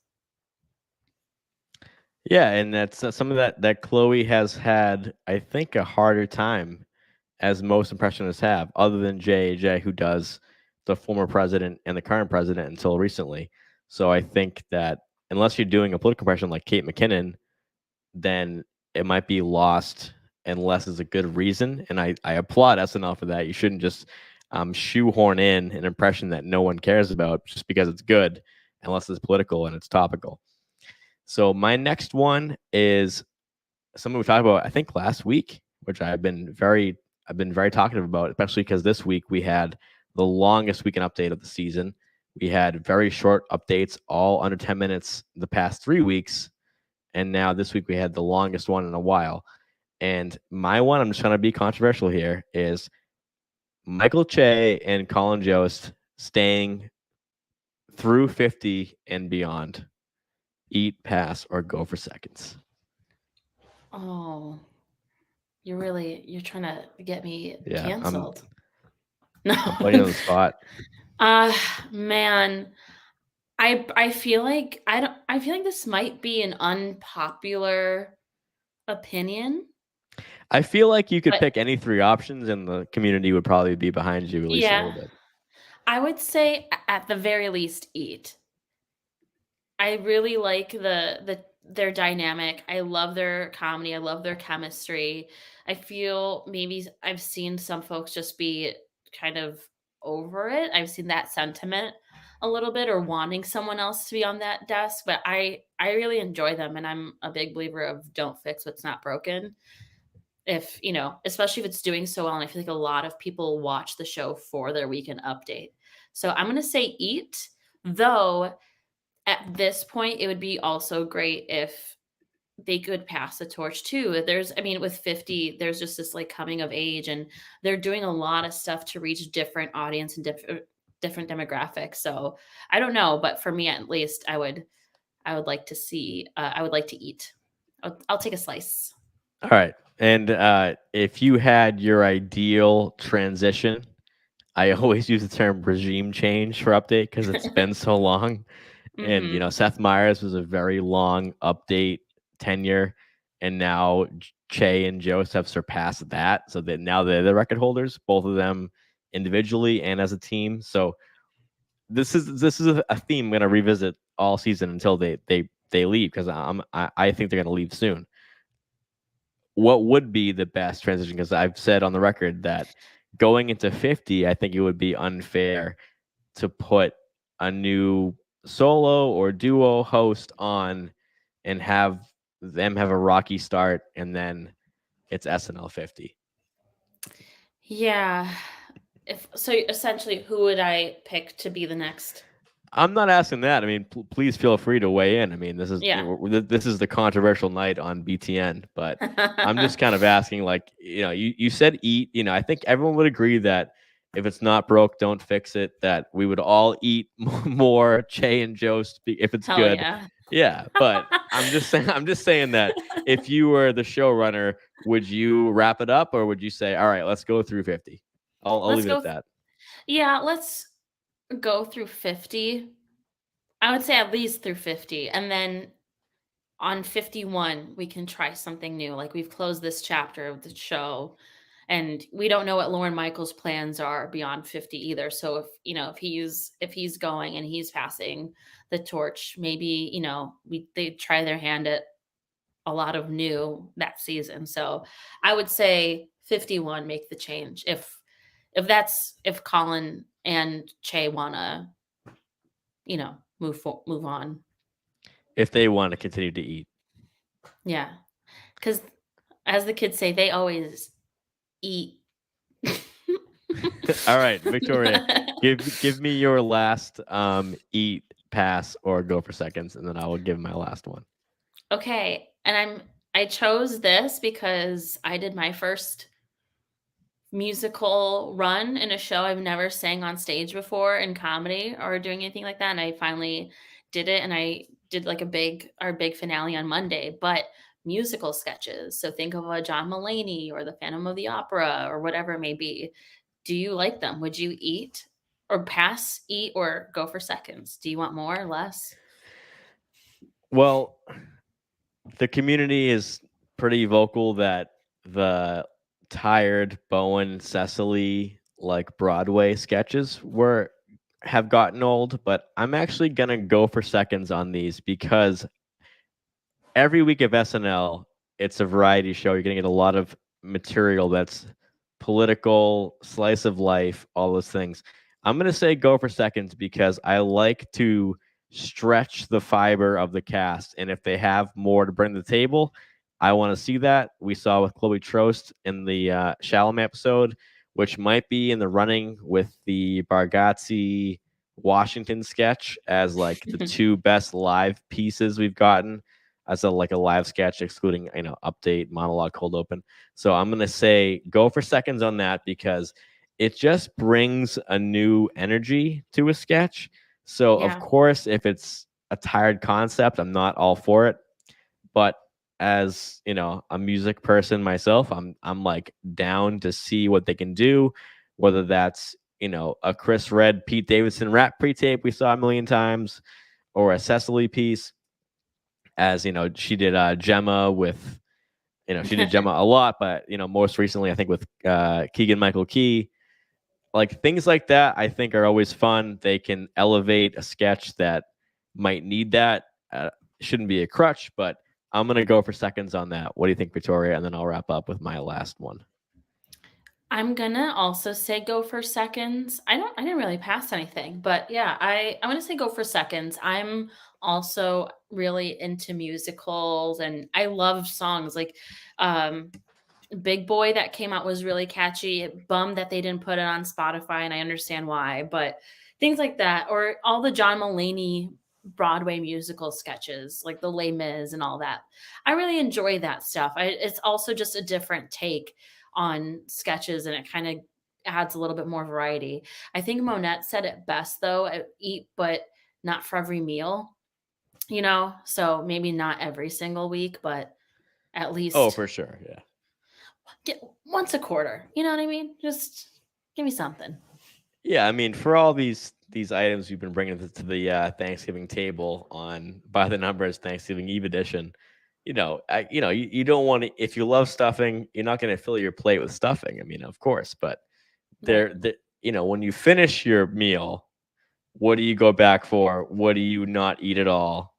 Yeah, and that's some of that Chloe has had, I think, a harder time as most impressionists have, other than JJ, who does the former president and the current president until recently. So I think that unless you're doing a political impression like Kate McKinnon, then it might be lost unless it's a good reason. And I applaud SNL for that. You shouldn't just shoehorn in an impression that no one cares about just because it's good, unless it's political and it's topical. So my next one is something we talked about, I think, last week, which I've been very talkative about, especially because this week we had the longest weekend update of the season. We had very short updates, all under 10 minutes the past 3 weeks. And now this week we had the longest one in a while. And my one, I'm just trying to be controversial here, is Michael Che and Colin Jost staying through 50 and beyond. Eat, pass, or go for seconds. Oh, you're trying to get me Yeah, canceled. I'm putting you on the spot. Man, I feel like I feel like this might be an unpopular opinion. I feel like you could But pick any 3 options and the community would probably be behind you at least a little yeah, bit. I would say at the very least eat. I really like their dynamic. I love their comedy. I love their chemistry. I feel maybe I've seen some folks just be kind of over it. I've seen that sentiment a little bit, or wanting someone else to be on that desk, but I really enjoy them, and I'm a big believer of don't fix what's not broken. If, especially if it's doing so well, and I feel like a lot of people watch the show for their weekend update. So I'm going to say eat, though at this point, it would be also great if they could pass the torch too. With 50, there's just this like coming of age, and they're doing a lot of stuff to reach different audience and different demographics. So I don't know, but for me at least, I would like to see. I would like to eat. I'll take a slice. All right. And if you had your ideal transition, I always use the term regime change for update because it's been so long. And, Hmm. Seth Meyers was a very long update tenure. and now Che and Jost have surpassed that, so that now they're the record holders, both of them individually and as a team. So this is a theme I'm going to revisit all season until they leave, because I think they're going to leave soon. What would be the best transition? Because I've said on the record that going into 50, I think it would be unfair to put a new solo or duo host on and have them have a rocky start, and then it's SNL 50. Yeah. So essentially, who would I pick to be the next? I'm not asking that. I mean, please feel free to weigh in. I mean, this is Yeah. this is the controversial night on BTN, but I'm just kind of asking, like, you said eat. I think everyone would agree that if it's not broke, don't fix it. That we would all eat more Che and Jost if it's Hell good. yeah. Yeah, but I'm just saying that if you were the showrunner, would you wrap it up, or would you say, all right, let's go through 50? I'll Let's leave it go. at that. Yeah, let's go through 50. I would say at least through 50. And then on 51, we can try something new. Like, we've closed this chapter of the show, and we don't know what Lauren Michaels' plans are beyond 50 either. So if he's going and he's passing the torch, maybe, they try their hand at a lot of new that season. So I would say 51, make the change. If Colin and Che wanna, move on. If they want to continue to eat. Yeah. Because as the kids say, they always eat. All right, Victoria, give me your last eat, pass, or go for seconds, and then I will give my last one. Okay, and I chose this because I did my first musical run in a show. I've never sang on stage before in comedy or doing anything like that, and I finally did it, and I did like our big finale on Monday, but musical sketches. So think of a John Mulaney or the Phantom of the Opera or whatever it may be. Do you like them? Would you eat or pass, eat, or go for seconds? Do you want more or less? Well, the community is pretty vocal that the tired Bowen Cecily like Broadway sketches have gotten old, but I'm actually gonna go for seconds on these because every week of SNL, it's a variety show. You're gonna get a lot of material that's political, slice of life, all those things. I'm gonna say go for seconds because I like to stretch the fiber of the cast, and if they have more to bring to the table, I want to see that. We saw with Chloe Trost in the Chalamet episode, which might be in the running with the Bargatze Washington sketch as like the two best live pieces we've gotten as a live sketch, excluding update, monologue, cold open. So I'm gonna say go for seconds on that because it just brings a new energy to a sketch. So of Yeah. course, if it's a tired concept, I'm not all for it. But as a music person myself, I'm like down to see what they can do, whether that's a Chris Red, Pete Davidson rap pre-tape we saw a million times, or a Cecily piece. As she did Gemma with, she did Gemma a lot, but most recently I think with Keegan Michael Key. Like things like that, I think are always fun. They can elevate a sketch that might need that. Shouldn't be a crutch, but I'm gonna go for seconds on that. What do you think, Victoria? And then I'll wrap up with my last one. I'm gonna also say go for seconds. I didn't really pass anything, but yeah, I'm gonna say go for seconds. I'm also really into musicals and I love songs like Big Boy that came out was really catchy. It bummed that they didn't put it on Spotify, and I understand why, but things like that, or all the John Mulaney Broadway musical sketches, like the Les Mis and all that. I really enjoy that stuff. It's also just a different take on sketches, and it kind of adds a little bit more variety. I think Monette said it best, though, eat, but not for every meal, So maybe not every single week, but at least. Oh, for sure, yeah. Get once a quarter. You know what I mean? Just give me something. Yeah, I mean, for all these items you've been bringing to the Thanksgiving table on By the Numbers Thanksgiving Eve edition, you don't want to. If you love stuffing, you're not going to fill your plate with stuffing. I mean, of course, but Right. when you finish your meal, what do you go back for? What do you not eat at all?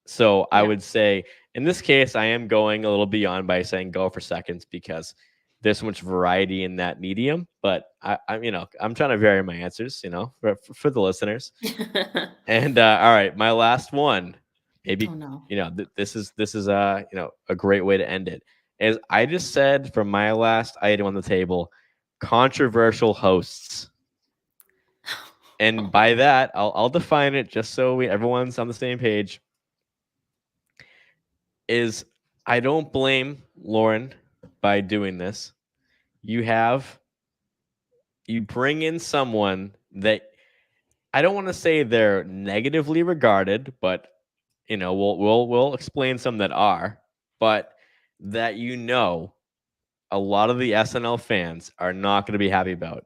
So I Yeah. would say in this case, I am going a little beyond by saying go for seconds because there's so much variety in that medium. But I'm trying to vary my answers, for the listeners. And all right, my last one, Oh maybe no. this is a great way to end it. Is I just said for my last item on the table, controversial hosts. And by that, I'll define it just so everyone's on the same page. Is I don't blame Lauren by doing this. You bring in someone that I don't want to say they're negatively regarded, but we'll explain some that are, but that a lot of the SNL fans are not going to be happy about.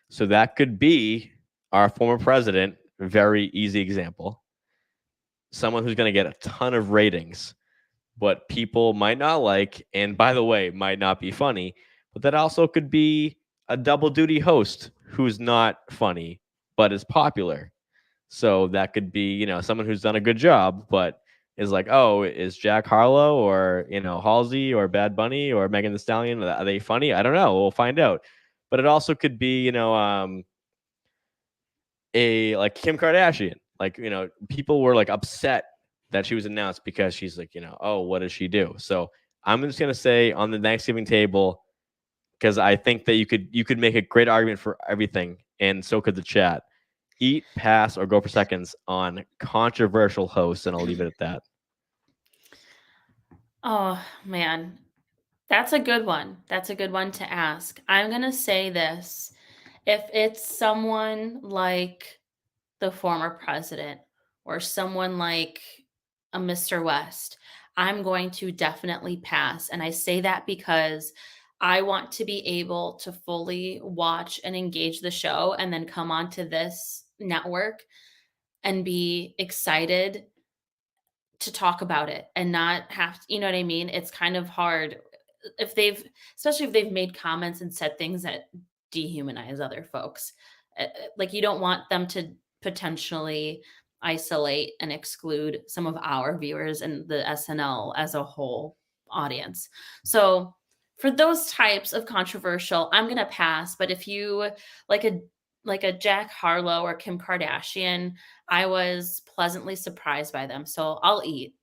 So that could be our former president, very easy example. Someone who's going to get a ton of ratings, but people might not like, and by the way, might not be funny. But that also could be a double duty host who's not funny, but is popular. So that could be, someone who's done a good job, but is like, oh, is Jack Harlow or, Halsey or Bad Bunny or Megan Thee Stallion, are they funny? I don't know. We'll find out. But it also could be, a like Kim Kardashian. Like, people were like upset that she was announced because she's like, oh, what does she do? So I'm just gonna say on the Thanksgiving table, because I think that you could make a great argument for everything, and so could the chat. Eat, pass, or go for seconds on controversial hosts, and I'll leave it at that. Oh man. That's a good one. That's a good one to ask. I'm going to say this. If it's someone like the former president or someone like a Mr. West, I'm going to definitely pass. And I say that because I want to be able to fully watch and engage the show and then come onto this network and be excited to talk about it and not have you know what I mean? It's kind of hard if they've especially if they've made comments and said things that dehumanize other folks. Like you don't want them to potentially isolate and exclude some of our viewers and the SNL as a whole audience. So for those types of controversial, I'm going to pass, but if you like a like a Jack Harlow or Kim Kardashian, I was pleasantly surprised by them. So I'll eat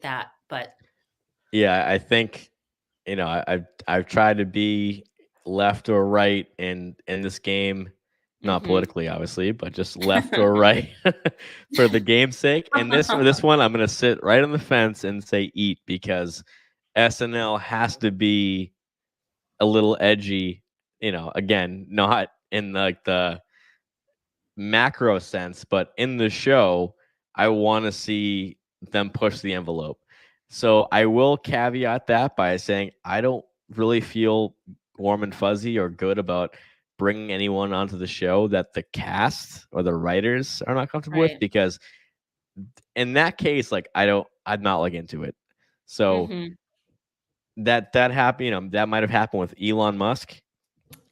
that, but Yeah, I think I've tried to be left or right in this game, not mhm. politically, obviously, but just left or right for the game's sake. And this one, I'm gonna sit right on the fence and say eat because SNL has to be a little edgy. Again, not in like the macro sense, but in the show, I want to see them push the envelope. So I will caveat that by saying I don't really feel warm and fuzzy or good about bringing anyone onto the show that the cast or the writers are not comfortable with, Right. because in that case, like I'm not like into it. So Mhm. that happened, that might have happened with Elon Musk.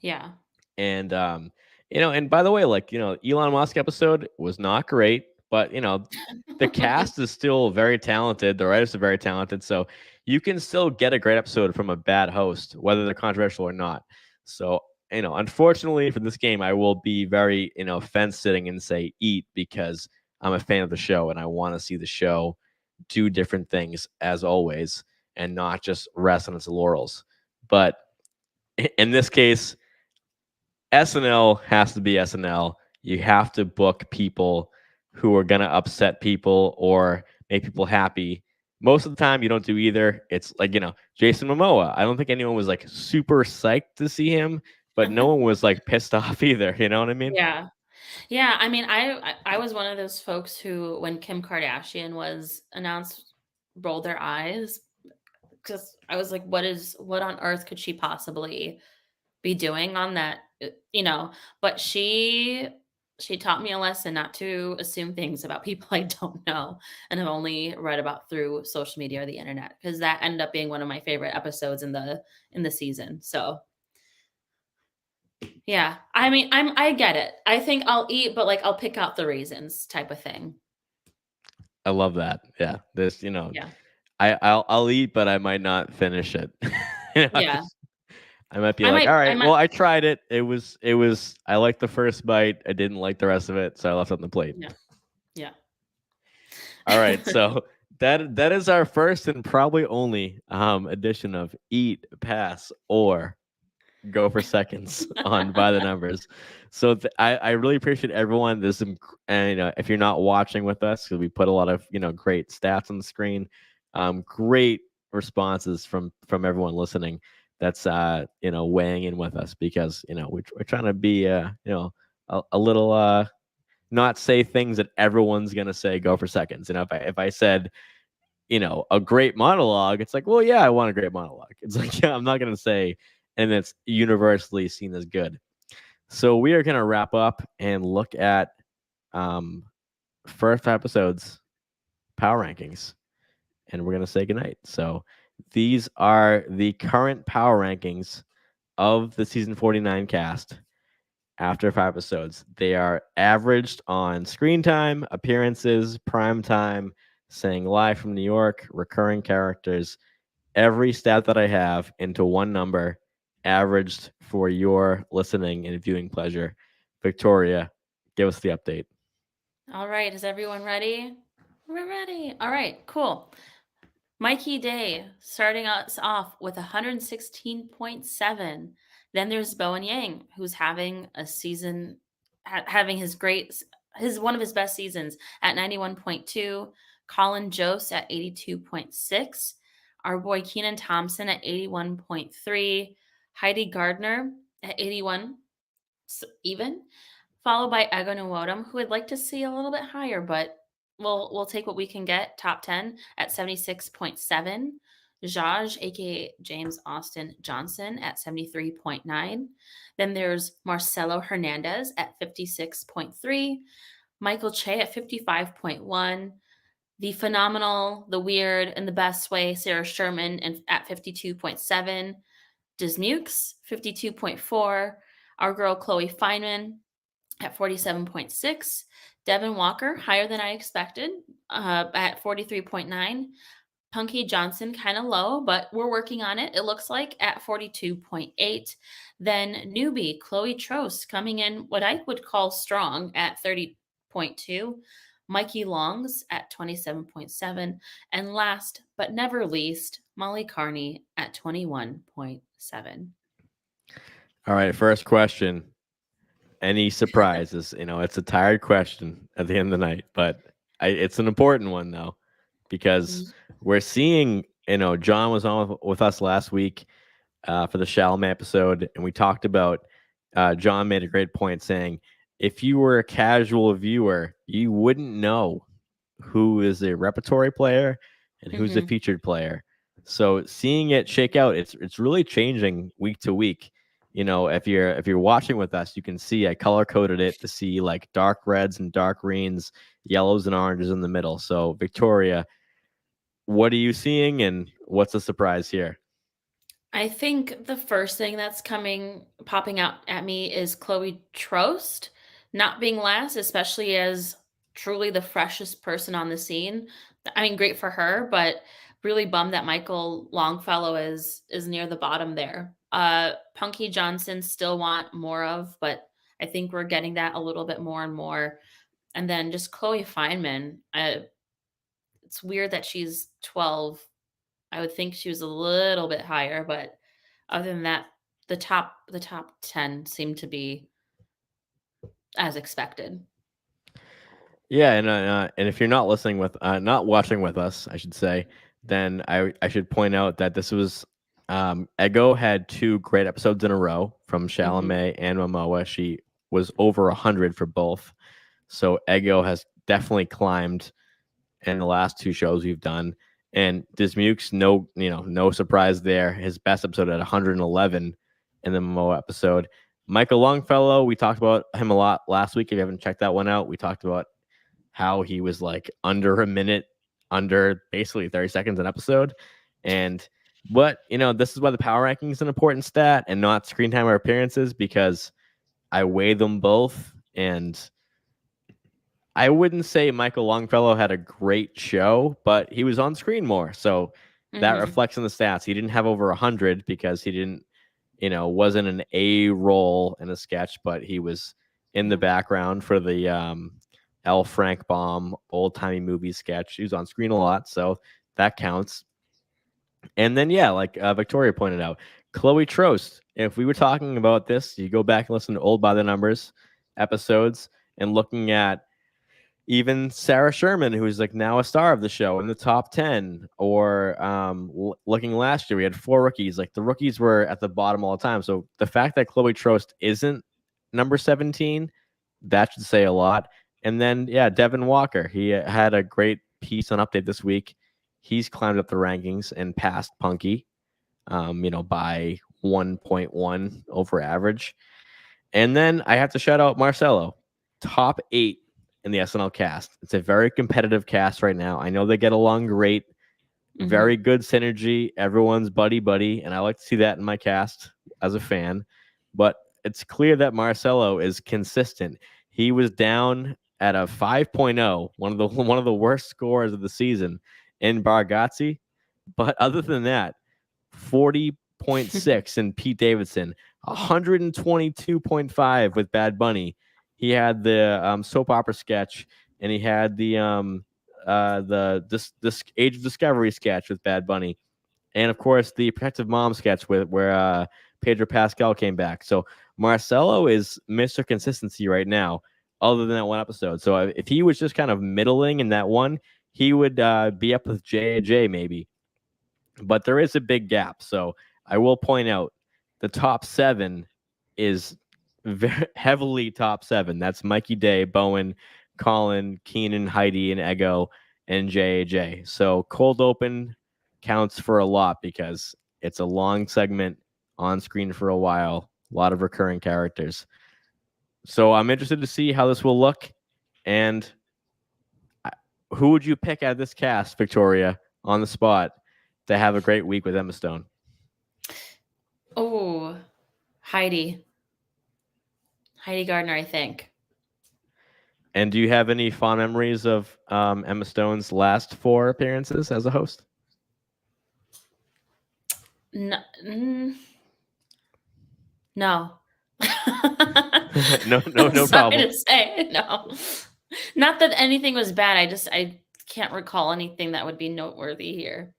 Yeah. And and by the way, like, Elon Musk episode was not great, but the cast is still very talented, the writers are very talented, so you can still get a great episode from a bad host, whether they're controversial or not. So, unfortunately for this game, I will be very, fence sitting and say eat because I'm a fan of the show and I want to see the show do different things as always and not just rest on its laurels. But in this case, SNL has to be SNL. You have to book people who are gonna upset people or make people happy. Most of the time, you don't do either. It's like, Jason Momoa. I don't think anyone was like super psyched to see him, but no one was like pissed off either. You know what I mean? Yeah. Yeah, I mean, I was one of those folks who, when Kim Kardashian was announced, rolled their eyes because I was like, what on earth could she possibly be doing on that, but She taught me a lesson not to assume things about people I don't know and have only read about through social media or the internet, because that ended up being one of my favorite episodes in the season. So yeah, I mean, I get it. I think I'll eat, but like I'll pick out the raisins type of thing. I love that. Yeah, this, Yeah. I'll eat, but I might not finish it. Yeah. I might be I like, might all I right, might well, I tried it. It was. I liked the first bite. I didn't like the rest of it, so I left it on the plate. Yeah. Yeah. All right, so that is our first and probably only edition of Eat, Pass, or Go for Seconds on By the Numbers. So I really appreciate everyone. There's some, and if you're not watching with us, because we put a lot of great stats on the screen, great responses from everyone listening. That's weighing in with us, because we're trying to be a little not say things that everyone's gonna say. Go for seconds. If I said a great monologue, it's like, well, yeah, I want a great monologue. It's like, yeah, I'm not gonna say, and it's universally seen as good. So we are gonna wrap up and look at first episodes power rankings, and we're gonna say goodnight. So these are the current power rankings of the season 49 cast. After 5 episodes, they are averaged on screen time, appearances, prime time, saying live from New York, recurring characters, every stat that I have into one number, averaged for your listening and viewing pleasure. Victoria, give us the update. All right, is everyone ready? We're ready. All right, cool. Mikey Day starting us off with 116.7. Then there's Bowen Yang, who's having a season, having his one of his best seasons at 91.2. Colin Jost at 82.6. Our boy Keenan Thompson at 81.3. Heidi Gardner at 81 even, followed by Ego Nwodim, who I'd like to see a little bit higher, but we'll take what we can get. Top 10 at 76.7. Jaj, aka James Austin Johnson, at 73.9. Then there's Marcelo Hernandez at 56.3. Michael Che at 55.1. The phenomenal, the weird, and the best way, Sarah Sherman at 52.7. Dismukes, 52.4. Our girl Chloe Feynman at 47.6. Devin Walker, higher than I expected, at 43.9. Punky Johnson, kind of low, but we're working on it, it looks like, at 42.8. Then newbie Chloe Trost coming in what I would call strong at 30.2. Mikey Longs at 27.7. And last but never least, Molly Carney at 21.7. All right, first question. Any surprises? It's a tired question at the end of the night, but it's an important one, though, because we're seeing, John was on with us last week for the Chalamet episode, and we talked about, John made a great point saying, if you were a casual viewer, you wouldn't know who is a repertory player and who's a featured player. So seeing it shake out, it's really changing week to week. If you're watching with us, you can see I color coded it to see like dark reds and dark greens, yellows and oranges in the middle. So Victoria, what are you seeing, and what's the surprise here? I think the first thing that's popping out at me is Chloe Trost not being last, especially as truly the freshest person on the scene. I mean, great for her, but really bummed that Michael Longfellow is near the bottom there. Punky Johnson still want more of, but I think we're getting that a little bit more and more. And then just Chloe Feynman. It's weird that she's 12. I would think she was a little bit higher, but other than that, the top 10 seem to be as expected. Yeah, and if you're not not watching with us, I should say, then I should point out that this was Ego had 2 great episodes in a row from Chalamet and Momoa. She was over 100 for both, so Ego has definitely climbed in the last 2 shows we've done. And Dismukes, no surprise there. His best episode at 111 in the Momoa episode. Michael Longfellow, we talked about him a lot last week. If you haven't checked that one out, we talked about how he was like under a minute, under basically 30 seconds an episode. And this is why the power ranking is an important stat and not screen time or appearances, because I weigh them both. And I wouldn't say Michael Longfellow had a great show, but he was on screen more. So that reflects in the stats. He didn't have over 100 because he didn't, wasn't an A role in a sketch, but he was in the background for the L. Frank Baum old timey movie sketch. He was on screen a lot, so that counts. And then, like Victoria pointed out, Chloe Trost. If we were talking about this, you go back and listen to old By The Numbers episodes and looking at even Sarah Sherman, who's like now a star of the show in the top 10, or looking last year, we had 4 rookies. Like the rookies were at the bottom all the time. So the fact that Chloe Trost isn't number 17, that should say a lot. And then, Devin Walker, he had a great piece on Update this week. He's climbed up the rankings and passed Punky, by 1.1 over average. And then I have to shout out Marcelo, top 8 in the SNL cast. It's a very competitive cast right now. I know they get along great, very good synergy. Everyone's buddy, and I like to see that in my cast as a fan. But it's clear that Marcelo is consistent. He was down at a 5.0, one of the worst scores of the season in Bargatze. But other than that, 40.6 in Pete Davidson, 122.5 with Bad Bunny. He had the soap opera sketch, and he had the this Age of Discovery sketch with Bad Bunny, and of course the Protective Mom sketch where Pedro Pascal came back. So Marcelo is Mr. Consistency right now, other than that one episode. So if he was just kind of middling in that one, he would be up with J maybe. But there is a big gap. So I will point out the top 7 is very heavily top 7. That's Mikey Day, Bowen, Colin, Keenan, Heidi, and Ego, and JAJ. So cold open counts for a lot because it's a long segment on screen for a while, a lot of recurring characters. So I'm interested to see how this will look. And who would you pick out of this cast, Victoria, on the spot to have a great week with Emma Stone? Oh, Heidi Gardner, I think. And do you have any fond memories of Emma Stone's last 4 appearances as a host? No. No. no Sorry problem. to say, no. Not that anything was bad. I can't recall anything that would be noteworthy here.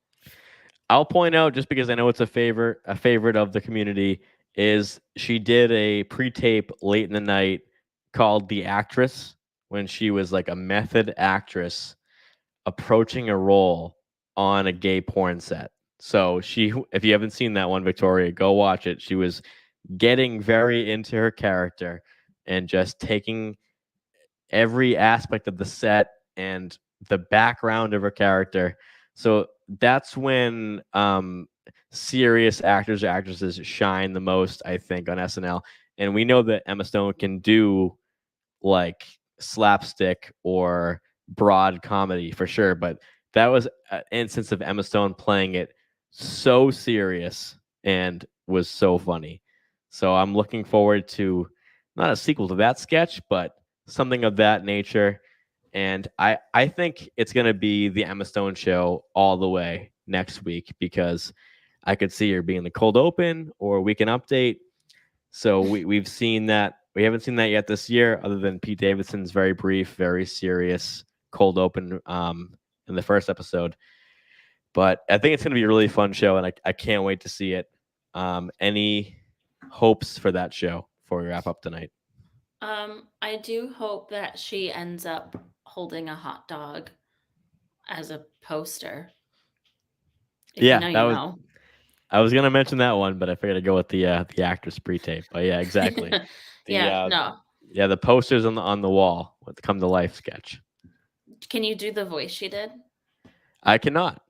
I'll point out, just because I know it's a favorite of the community, is she did a pre-tape late in the night called The Actress, when she was like a method actress approaching a role on a gay porn set. So if you haven't seen that one, Victoria, go watch it. She was getting very into her character and just taking every aspect of the set and the background of her character. So that's when serious actors or actresses shine the most, I think, on SNL. And we know that Emma Stone can do like slapstick or broad comedy for sure, but that was an instance of Emma Stone playing it so serious and was so funny. So I'm looking forward to not a sequel to that sketch, but something of that nature. And I think it's going to be the Emma Stone show all the way next week, because I could see her being the cold open or weekend update. So we've seen that. We haven't seen that yet this year, other than Pete Davidson's very brief, very serious cold open in the first episode. But I think it's going to be a really fun show, and I can't wait to see it. Any hopes for that show before we wrap up tonight? I do hope that she ends up holding a hot dog as a poster. If Yeah, you know, that you was. know. I was gonna mention that one, but I figured I'd go with the actress pre-tape. But yeah, exactly. No. Yeah, the posters on the wall with the come to life sketch. Can you do the voice she did? I cannot.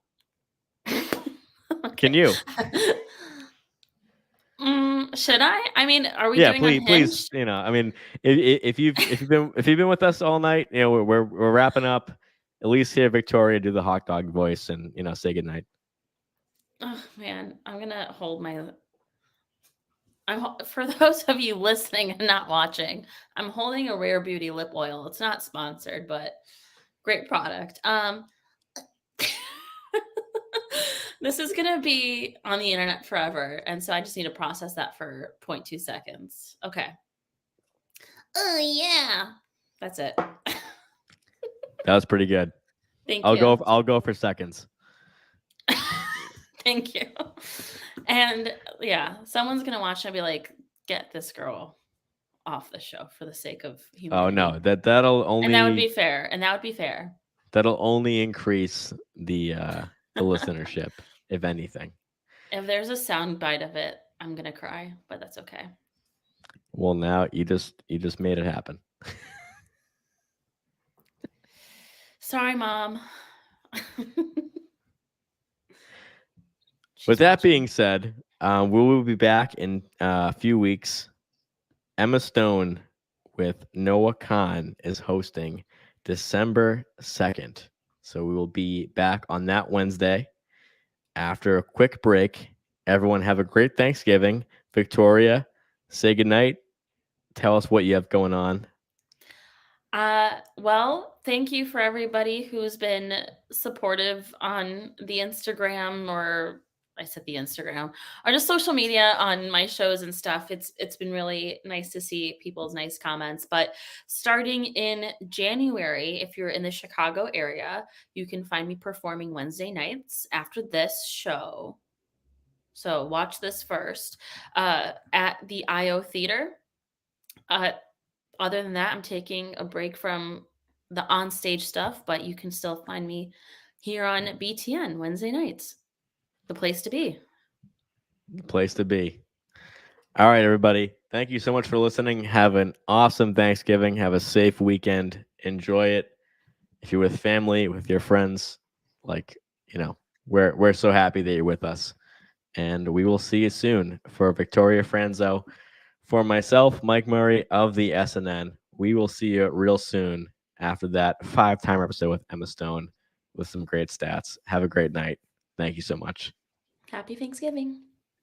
Can you? Should I? I mean, are we Yeah, doing please, Unhinged? please. I mean, if you've been with us all night, we're wrapping up. At least hear Victoria do the hot dog voice and say goodnight. Oh man, I'm gonna hold my. For those of you listening and not watching, I'm holding a Rare Beauty lip oil. It's not sponsored, but great product. This is gonna be on the internet forever, and so I just need to process that for 0.2 seconds. Okay. Oh yeah, that's it. That was pretty good. Thank I'll you. go for seconds. Thank you. And yeah, someone's gonna watch and be like, "Get this girl off the show for the sake of humanity." Oh no, that'll only and that would be fair. And that would be fair. that'll only increase the listenership, if anything. If there's a sound bite of it, I'm gonna cry, but that's okay. Well, now you just made it happen. Sorry, Mom. With that being said, we will be back in a few weeks. Emma Stone with Noah Khan is hosting December 2nd. So we will be back on that Wednesday. After a quick break, everyone have a great Thanksgiving. Victoria, say goodnight. Tell us what you have going on. Well, thank you for everybody who's been supportive on the Instagram, or I said the Instagram, or just social media on my shows and stuff. It's been really nice to see people's nice comments. But starting in January, if you're in the Chicago area, you can find me performing Wednesday nights after this show. So watch this first at the IO Theater. Other than that, I'm taking a break from the on-stage stuff, but you can still find me here on BTN Wednesday nights. The place to be. The place to be. All right, everybody. Thank you so much for listening. Have an awesome Thanksgiving. Have a safe weekend. Enjoy it. If you're with family, with your friends, we're so happy that you're with us. And we will see you soon. For Victoria Franso, for myself, Mike Murray of the SNN, we will see you real soon after that 5-time episode with Emma Stone with some great stats. Have a great night. Thank you so much. Happy Thanksgiving.